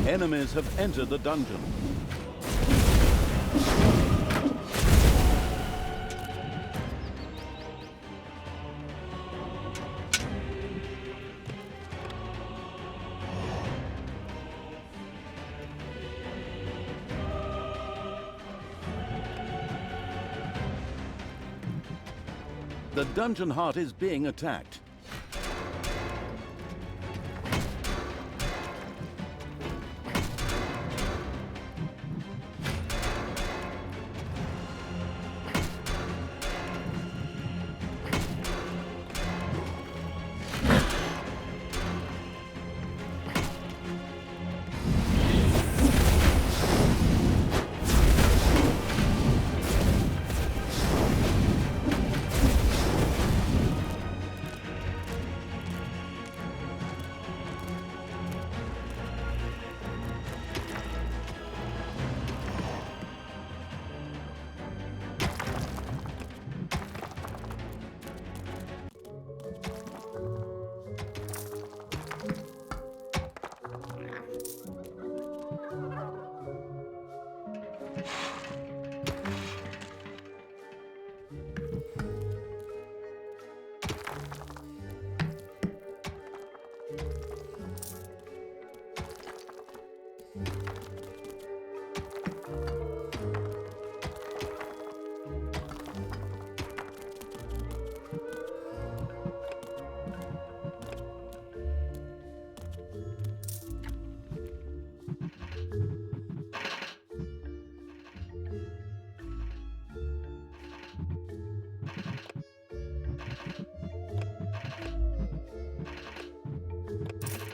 Enemies have entered the dungeon. The dungeon heart is being attacked.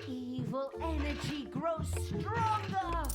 Evil energy grows stronger!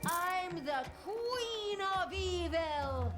I'm the Queen of Evil!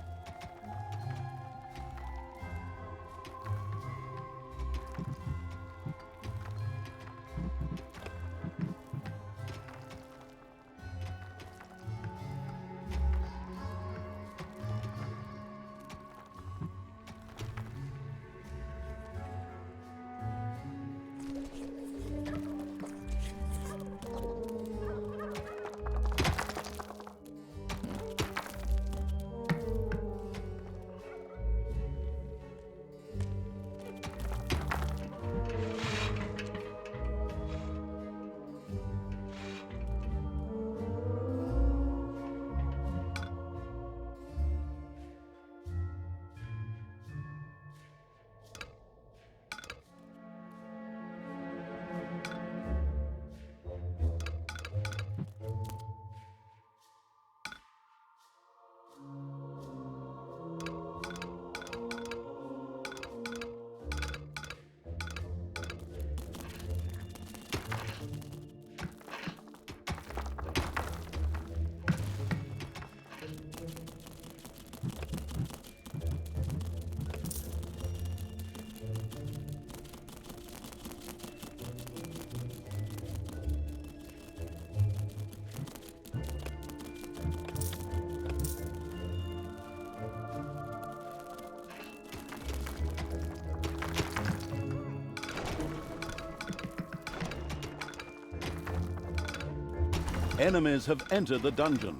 Enemies have entered the dungeon.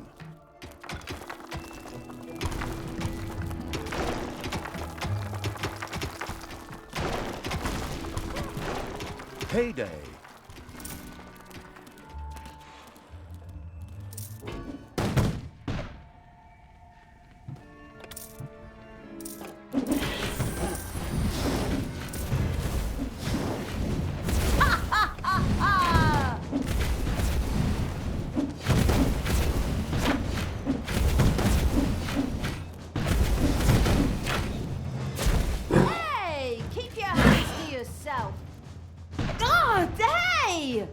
Payday. yourself. God, hey!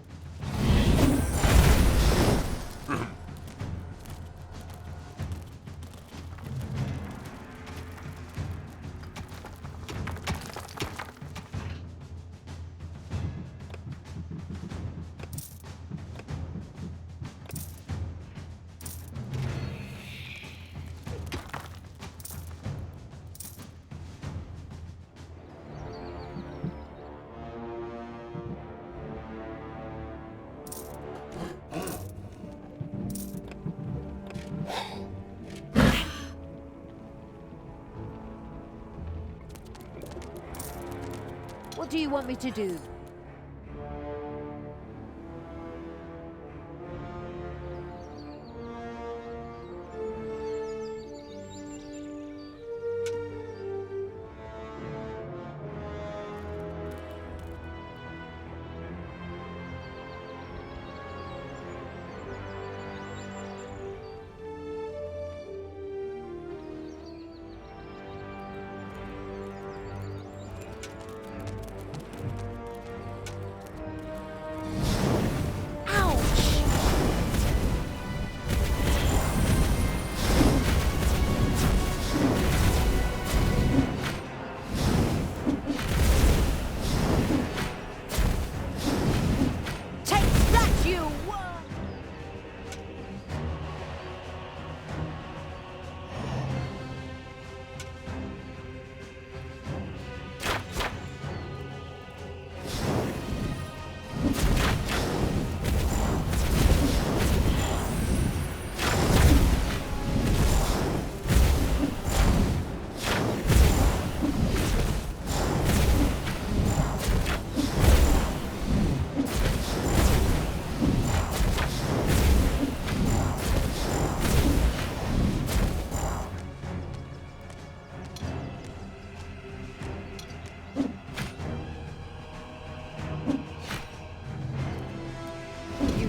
What do you want me to do?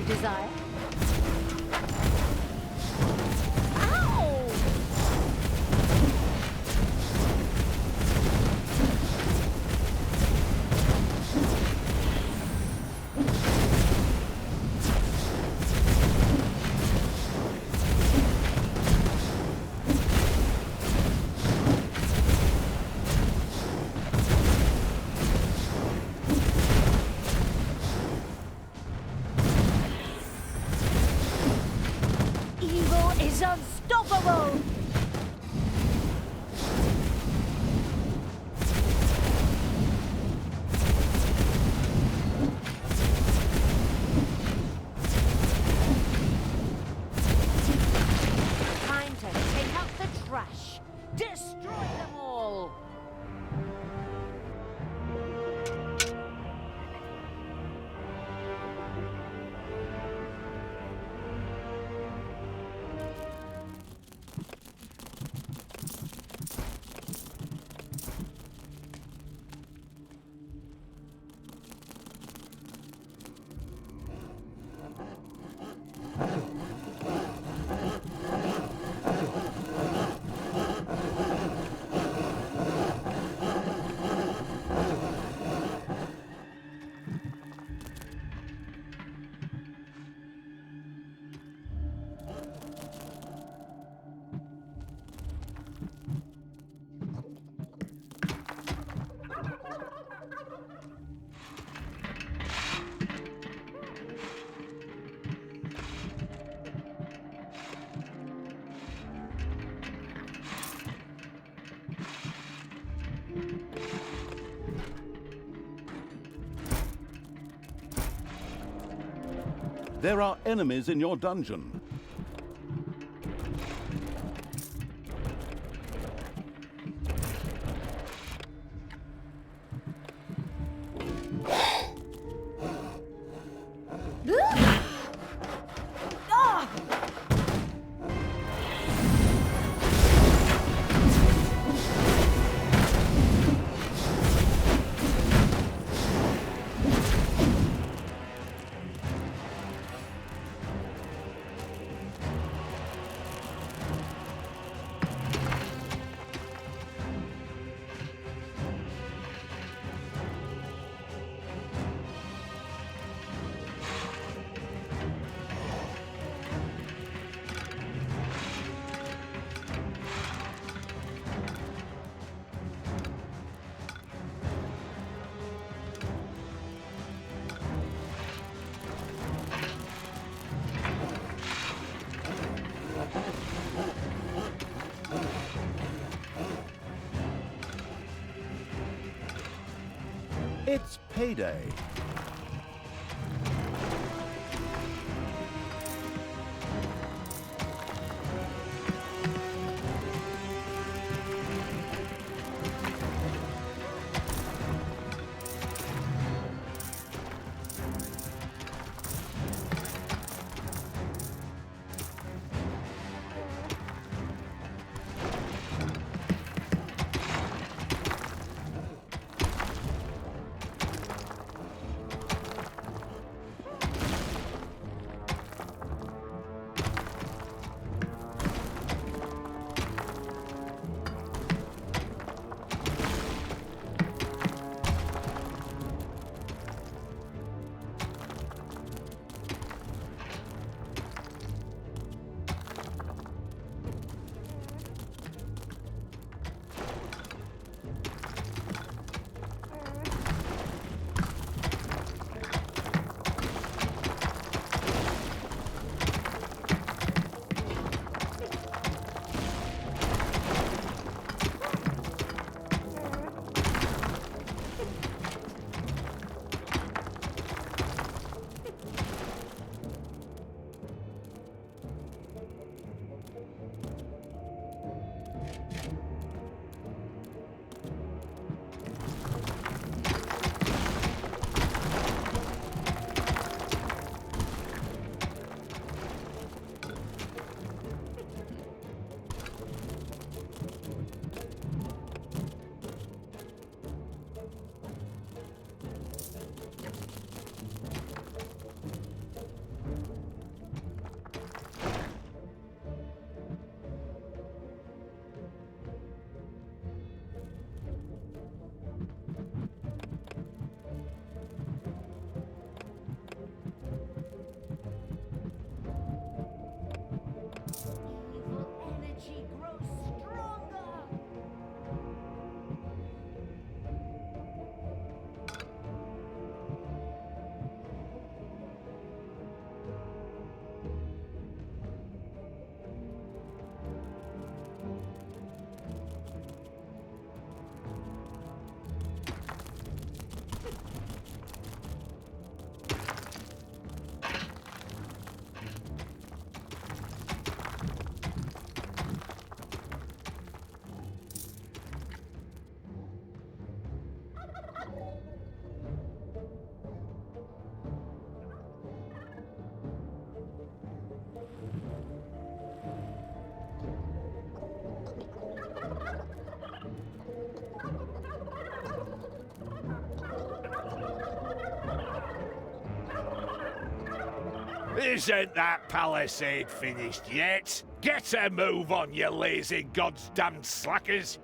Desire. Ow! Is unstoppable! Time to take out the trash. Destroy them all! There are enemies in your dungeon. It's payday. Isn't that palisade finished yet? Get a move on, you lazy goddamned slackers!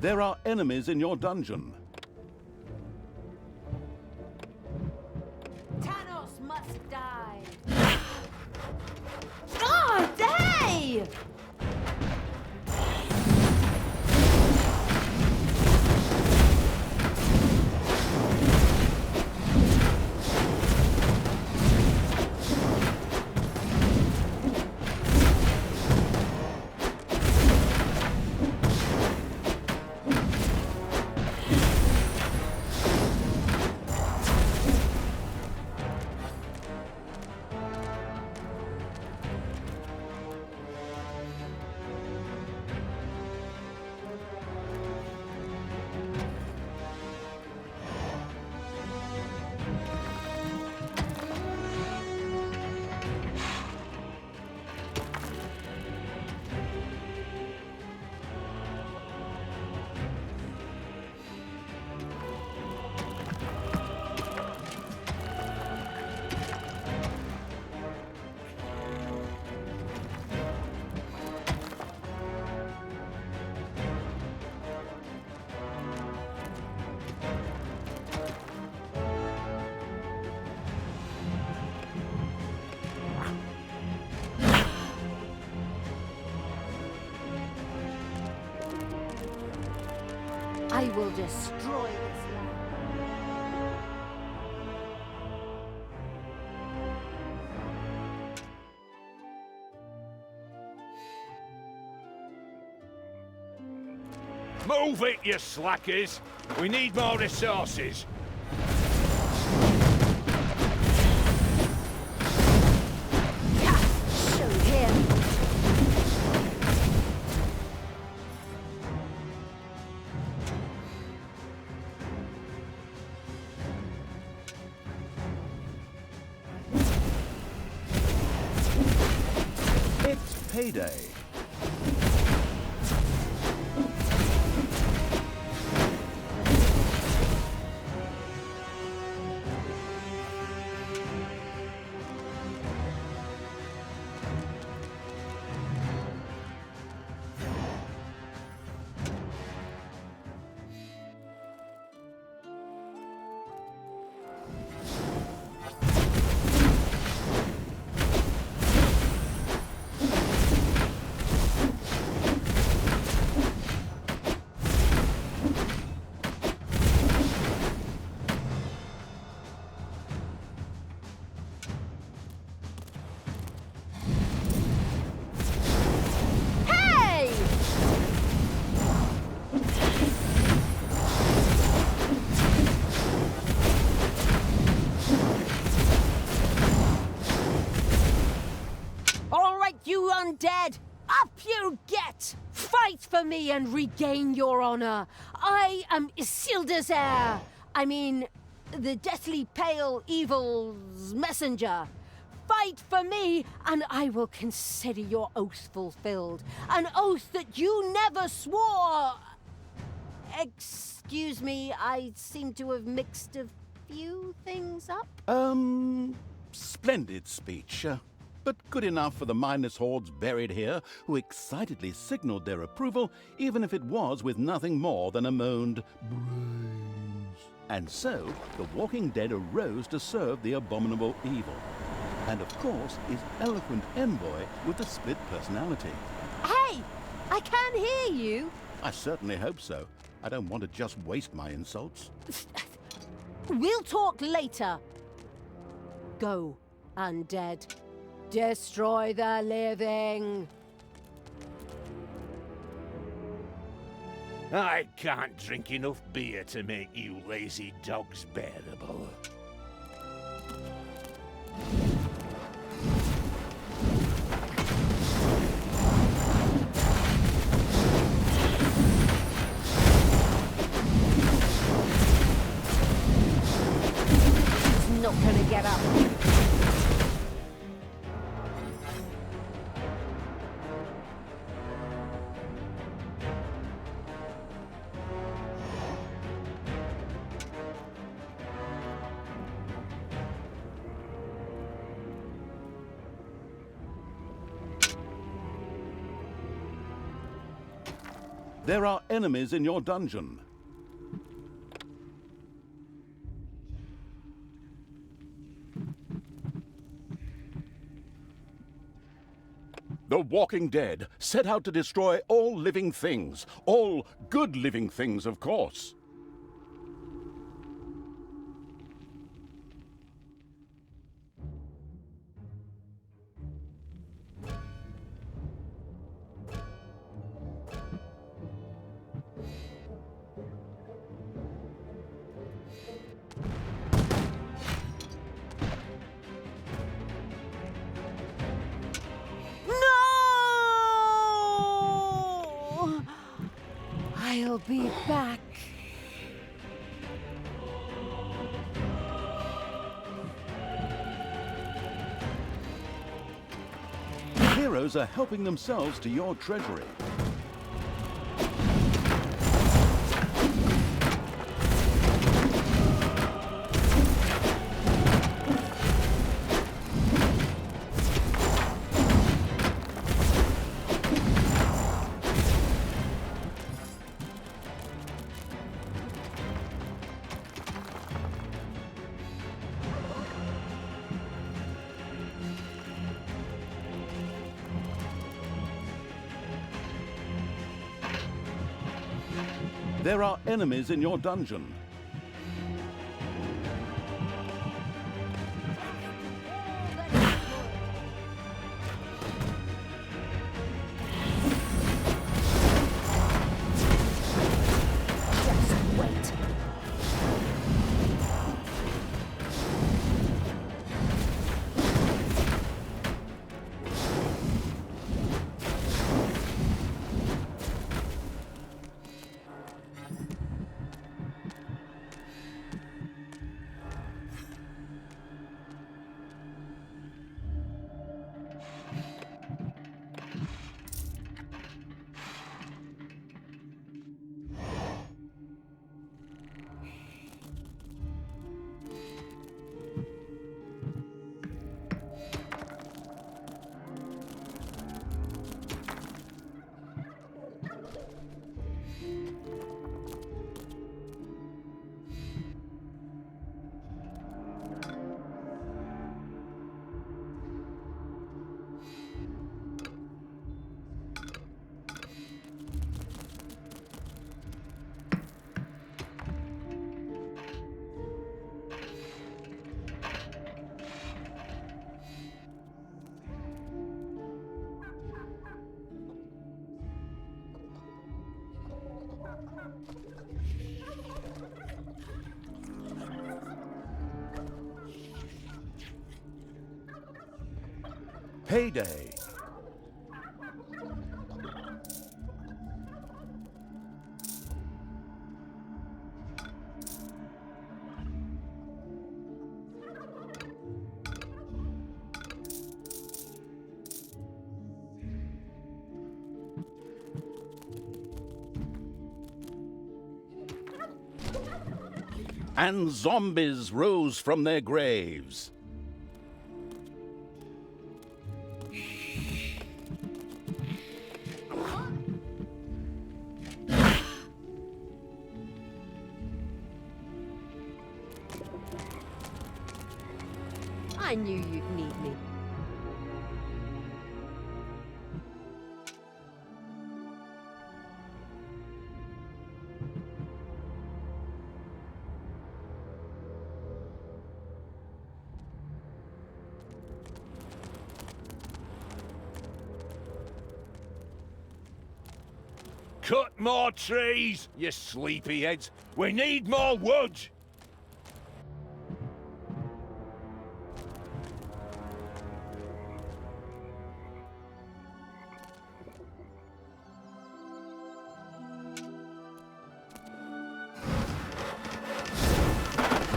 There are enemies in your dungeon. Thanos must die. Oh, day! I will destroy this land. Move it, you slackers! We need more resources. Shoot him! It's payday. Undead, up you get! Fight for me and regain your honor. I am Isildur's heir. I mean, the deathly pale evil's messenger. Fight for me, and I will consider your oath fulfilled. An oath that you never swore. Excuse me, I seem to have mixed a few things up. Splendid speech. But good enough for the mindless hordes buried here, who excitedly signaled their approval, even if it was with nothing more than a moaned brains. And so, the Walking Dead arose to serve the abominable evil. And of course, his eloquent envoy with the split personality. Hey! I can't hear you! I certainly hope so. I don't want to just waste my insults. We'll talk later. Go, undead. Destroy the living! I can't drink enough beer to make you lazy dogs bearable. He's not gonna get up. There are enemies in your dungeon. The Walking Dead set out to destroy all living things. All good living things, of course. I'll be back. Heroes are helping themselves to your treasury. There are enemies in your dungeon. Just wait. Payday. And zombies rose from their graves. I knew you'd need me. Cut more trees, you sleepyheads. We need more wood.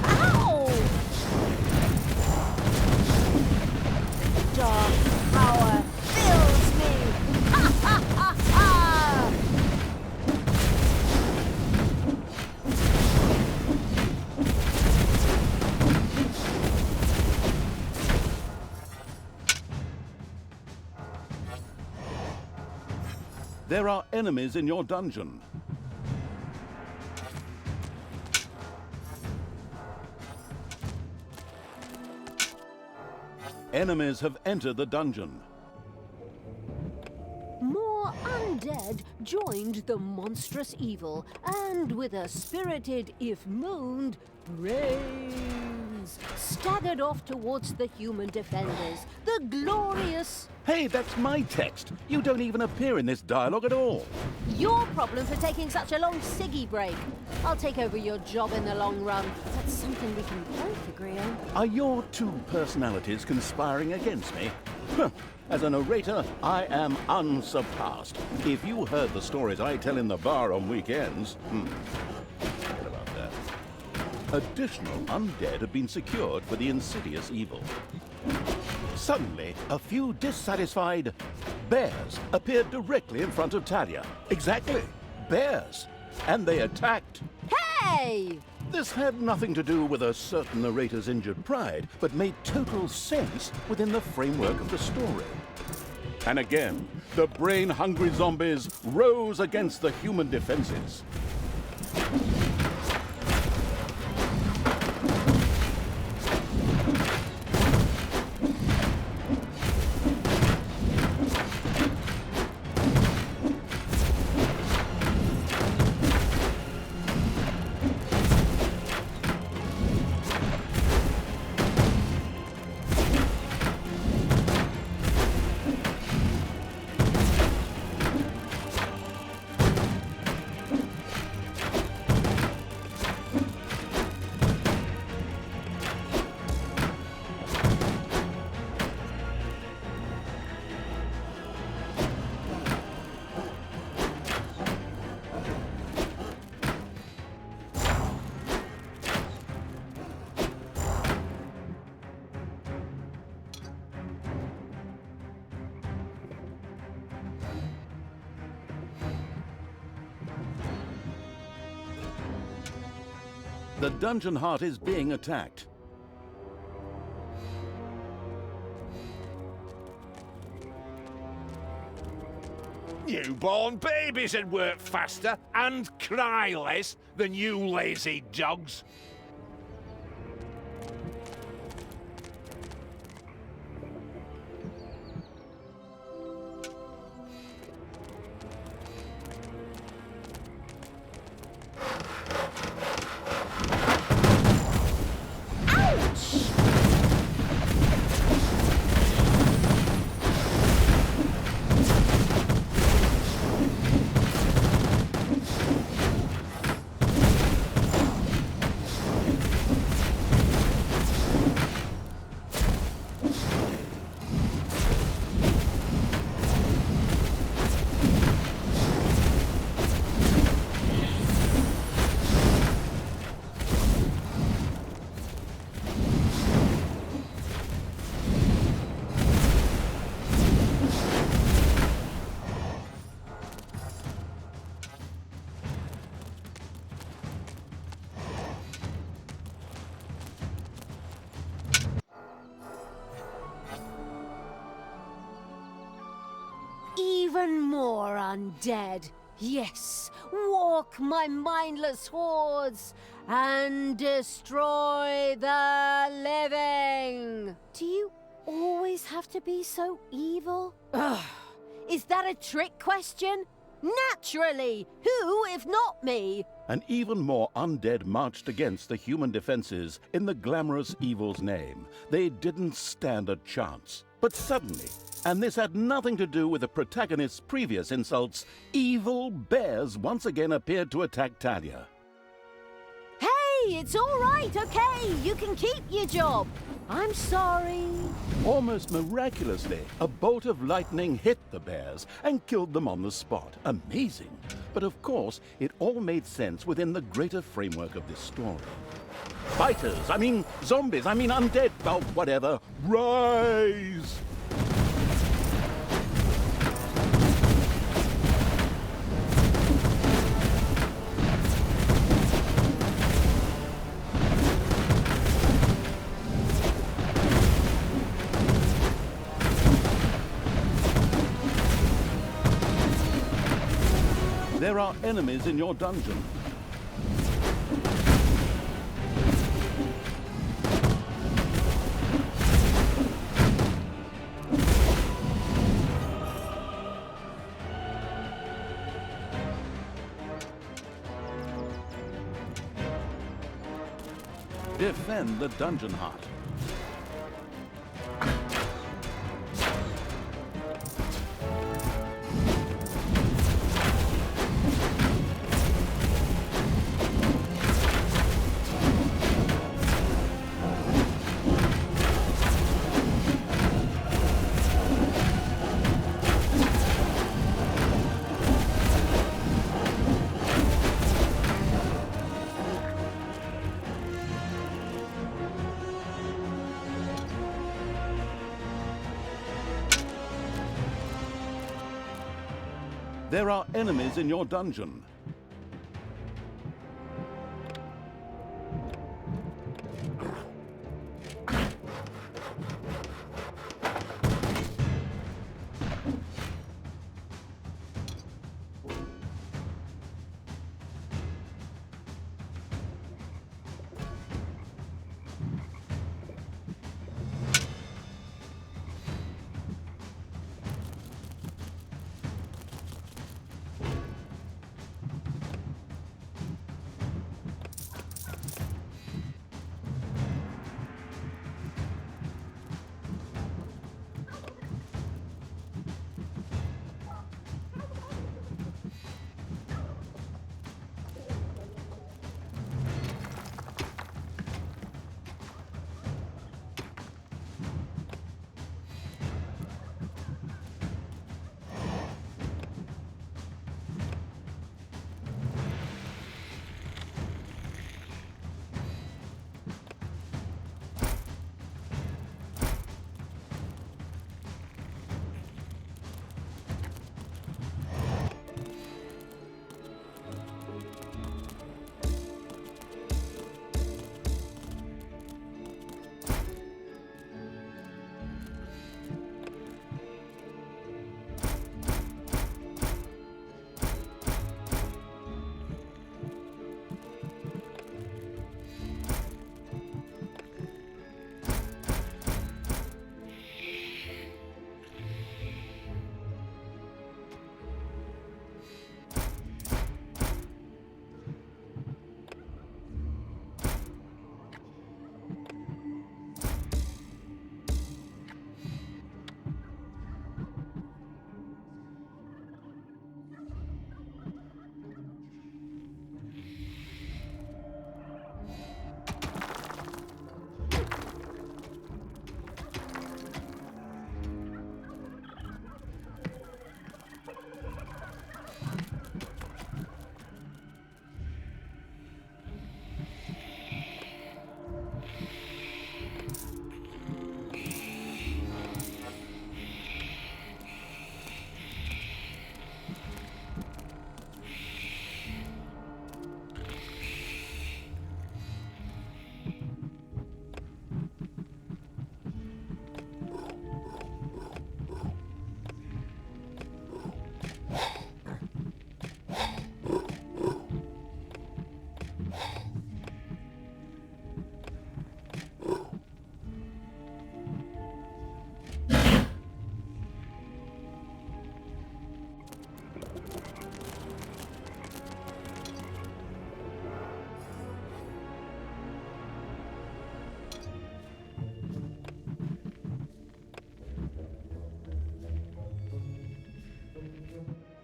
Ow! Dark power fills me. Ha ha ha ha! There are enemies in your dungeon. Enemies have entered the dungeon. More undead joined the monstrous evil, and with a spirited, if moaned, brains staggered off towards the human defenders, the glorious. Hey, that's my text. You don't even appear in this dialogue at all. Your problem for taking such a long ciggy break. I'll take over your job in the long run. That's something we can both agree on. Are your two personalities conspiring against me? Huh. As a narrator, I am unsurpassed. If you heard the stories I tell in the bar on weekends... Forget about that. Additional undead have been secured for the insidious evil. Suddenly, a few dissatisfied bears appeared directly in front of Thalya. Exactly, bears. And they attacked. Hey! This had nothing to do with a certain narrator's injured pride, but made total sense within the framework of the story. And again, the brain-hungry zombies rose against the human defenses. The dungeon heart is being attacked. Newborn babies would work faster and cry less than you lazy dogs. Even more undead. Yes, walk my mindless hordes and destroy the living. Do you always have to be so evil? Ugh. Is that a trick question? Naturally! Who, if not me? And even more undead marched against the human defenses in the glamorous evil's name. They didn't stand a chance. But suddenly, and this had nothing to do with the protagonist's previous insults, evil bears once again appeared to attack Thalya. Hey, it's all right, okay? You can keep your job. I'm sorry. Almost miraculously, a bolt of lightning hit the bears and killed them on the spot. Amazing. But of course, it all made sense within the greater framework of this story. Fighters, zombies, undead, oh, whatever. Rise! There are enemies in your dungeon. Defend the dungeon heart. There are enemies in your dungeon.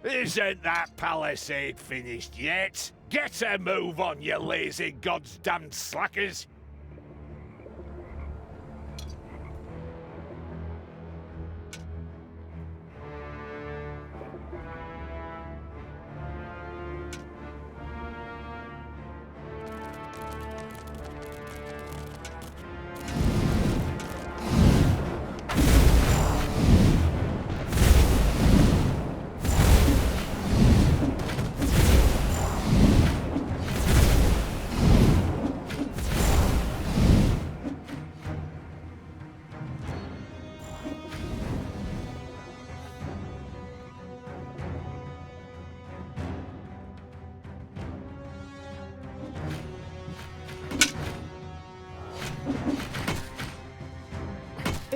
Isn't that palisade finished yet? Get a move on, you lazy goddamn slackers!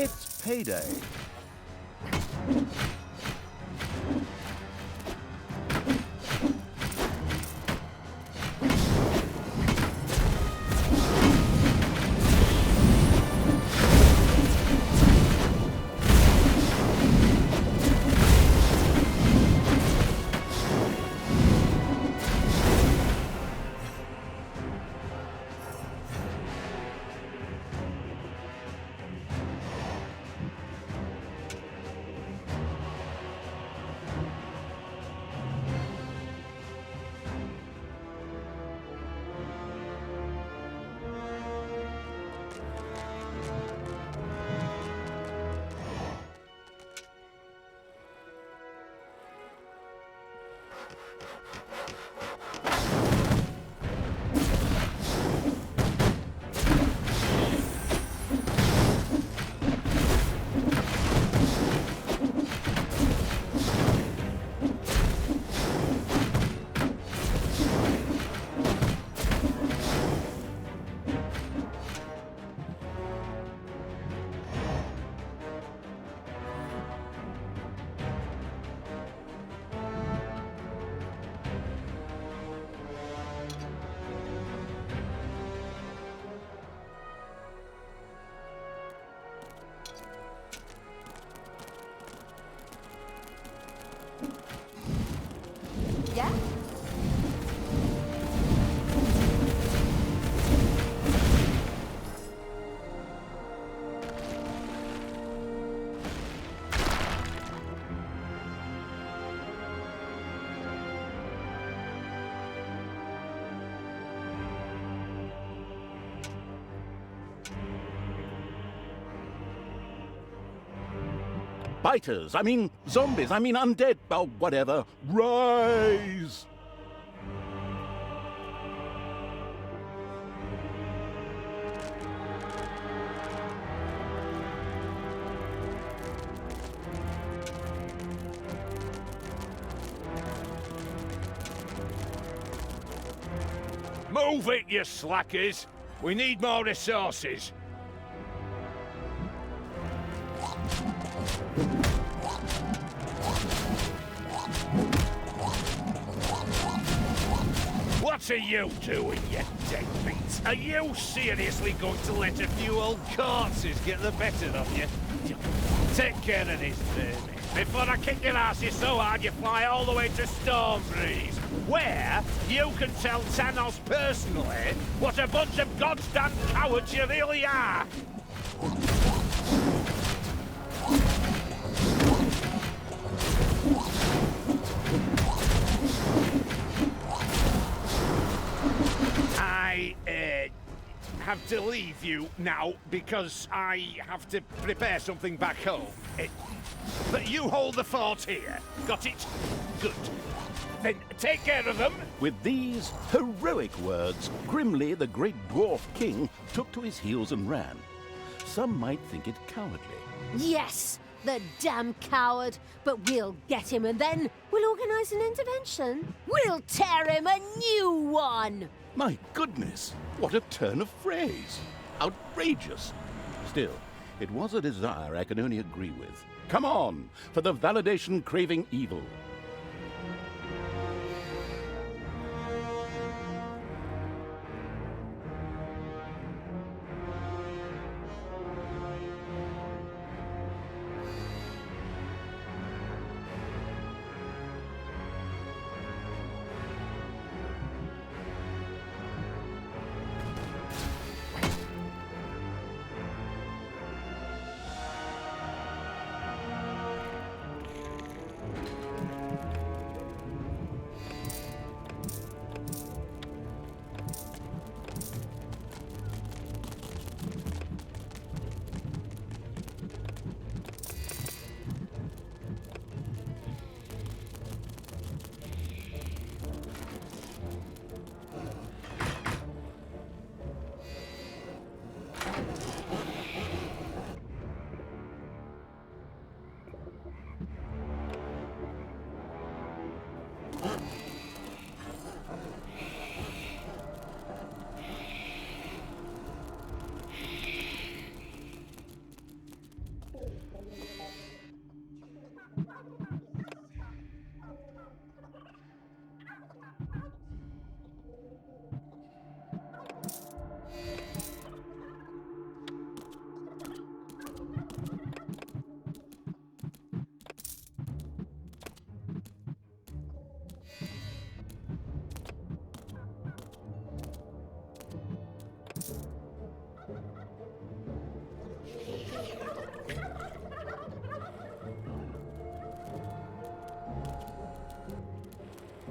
It's payday. Yeah? Biters, I mean zombies, I mean undead, oh, whatever. Rise! Move it, you slackers! We need more resources. What are you doing, you deadbeats? Are you seriously going to let a few old corpses get the better of you? Take care of this, vermin, before I kick your asses so hard you fly all the way to Stormbreeze, where you can tell Thanos personally what a bunch of goddamn cowards you really are! I have to leave you now because I have to prepare something back home. But you hold the fort here. Got it? Good. Then take care of them. With these heroic words, grimly the great dwarf king took to his heels and ran. Some might think it cowardly. Yes, the damn coward. But we'll get him and then we'll organize an intervention. We'll tear him a new one. My goodness, what a turn of phrase. Outrageous. Still, it was a desire I can only agree with. Come on, for the validation-craving evil.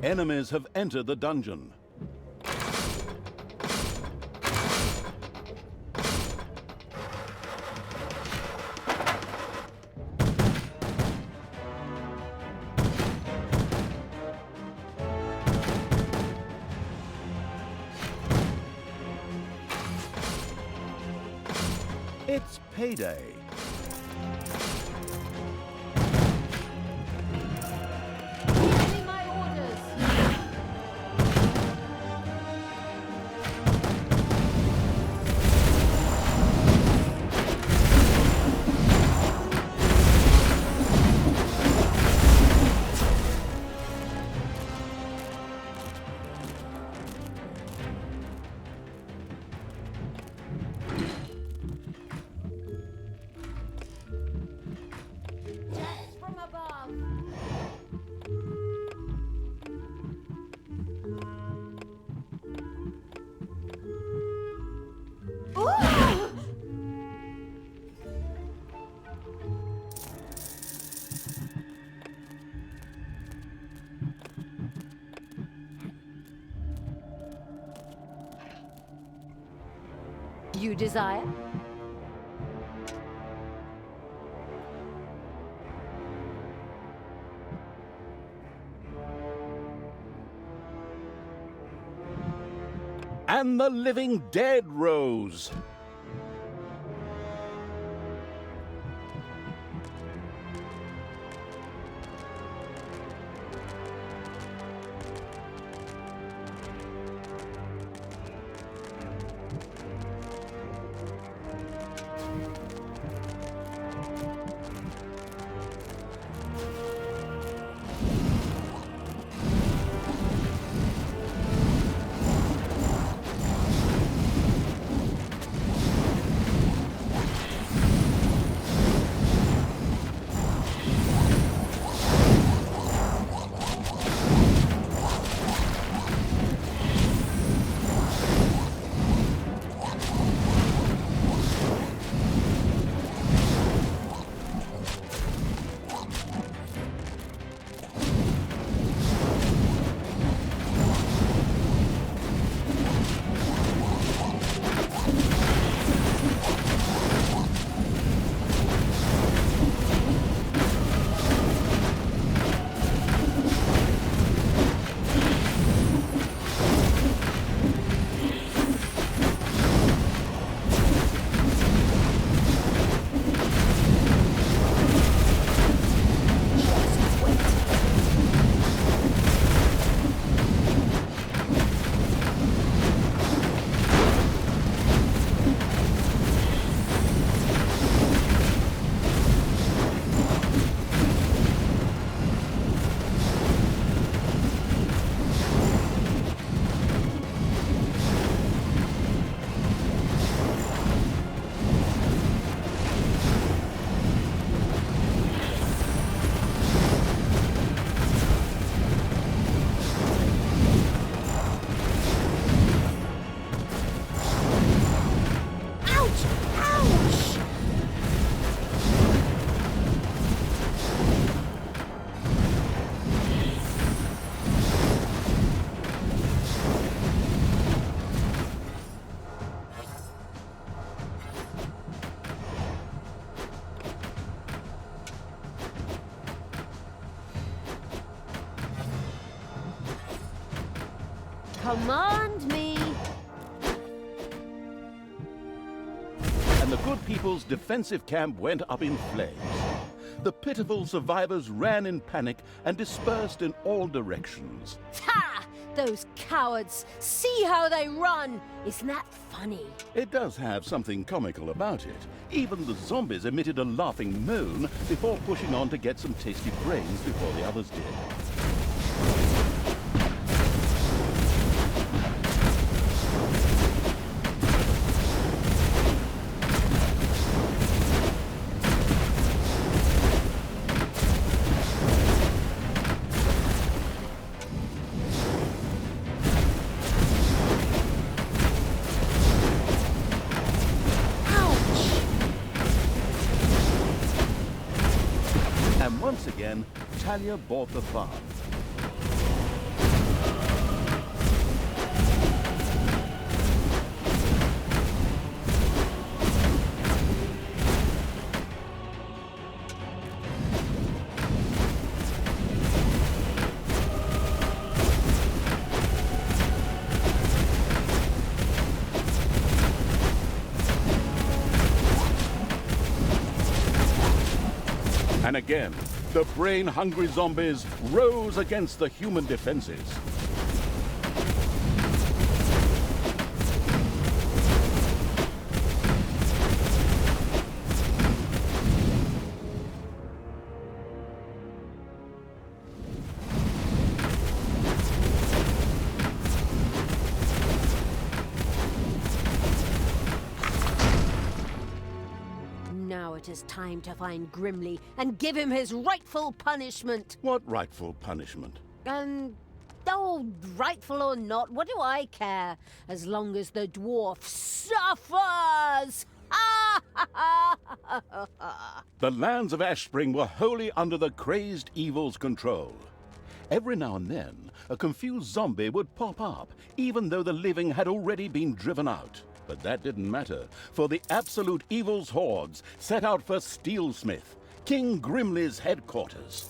Enemies have entered the dungeon. It's payday. Giving my orders. Jets from above. Ooh! You desire? And the living dead rose. Command me. And the good people's defensive camp went up in flames. The pitiful survivors ran in panic and dispersed in all directions. Ha! Those cowards. See how they run. Isn't that funny? It does have something comical about it. Even the zombies emitted a laughing moan before pushing on to get some tasty brains before the others did. And once again, Thalya bought the farm. and again, the brain-hungry zombies rose against the human defenses. Now it is time to find Grimly and give him his rightful punishment. What rightful punishment? Oh, rightful or not, what do I care? As long as the dwarf suffers! The lands of Ashspring were wholly under the crazed evil's control. Every now and then, a confused zombie would pop up, even though the living had already been driven out. But that didn't matter, for the absolute evil's hordes set out for Steelsmith, King Grimly's headquarters.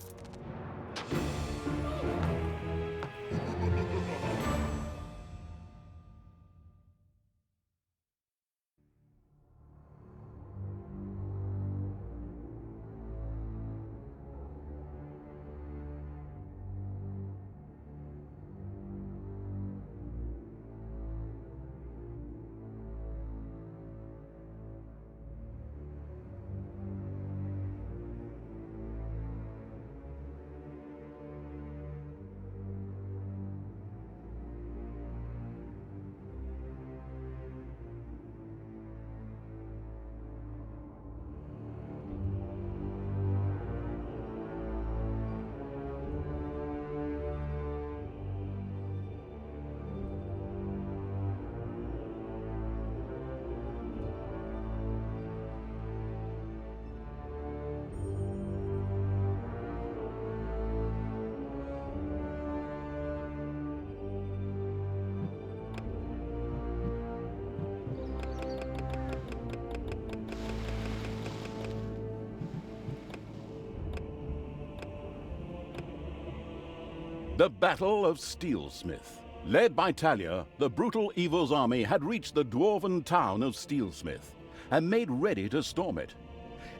The Battle of Steelsmith. Led by Thalya, the brutal evil's army had reached the dwarven town of Steelsmith and made ready to storm it.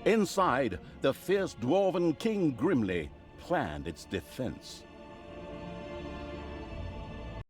Inside, the fierce dwarven King Grimly planned its defense.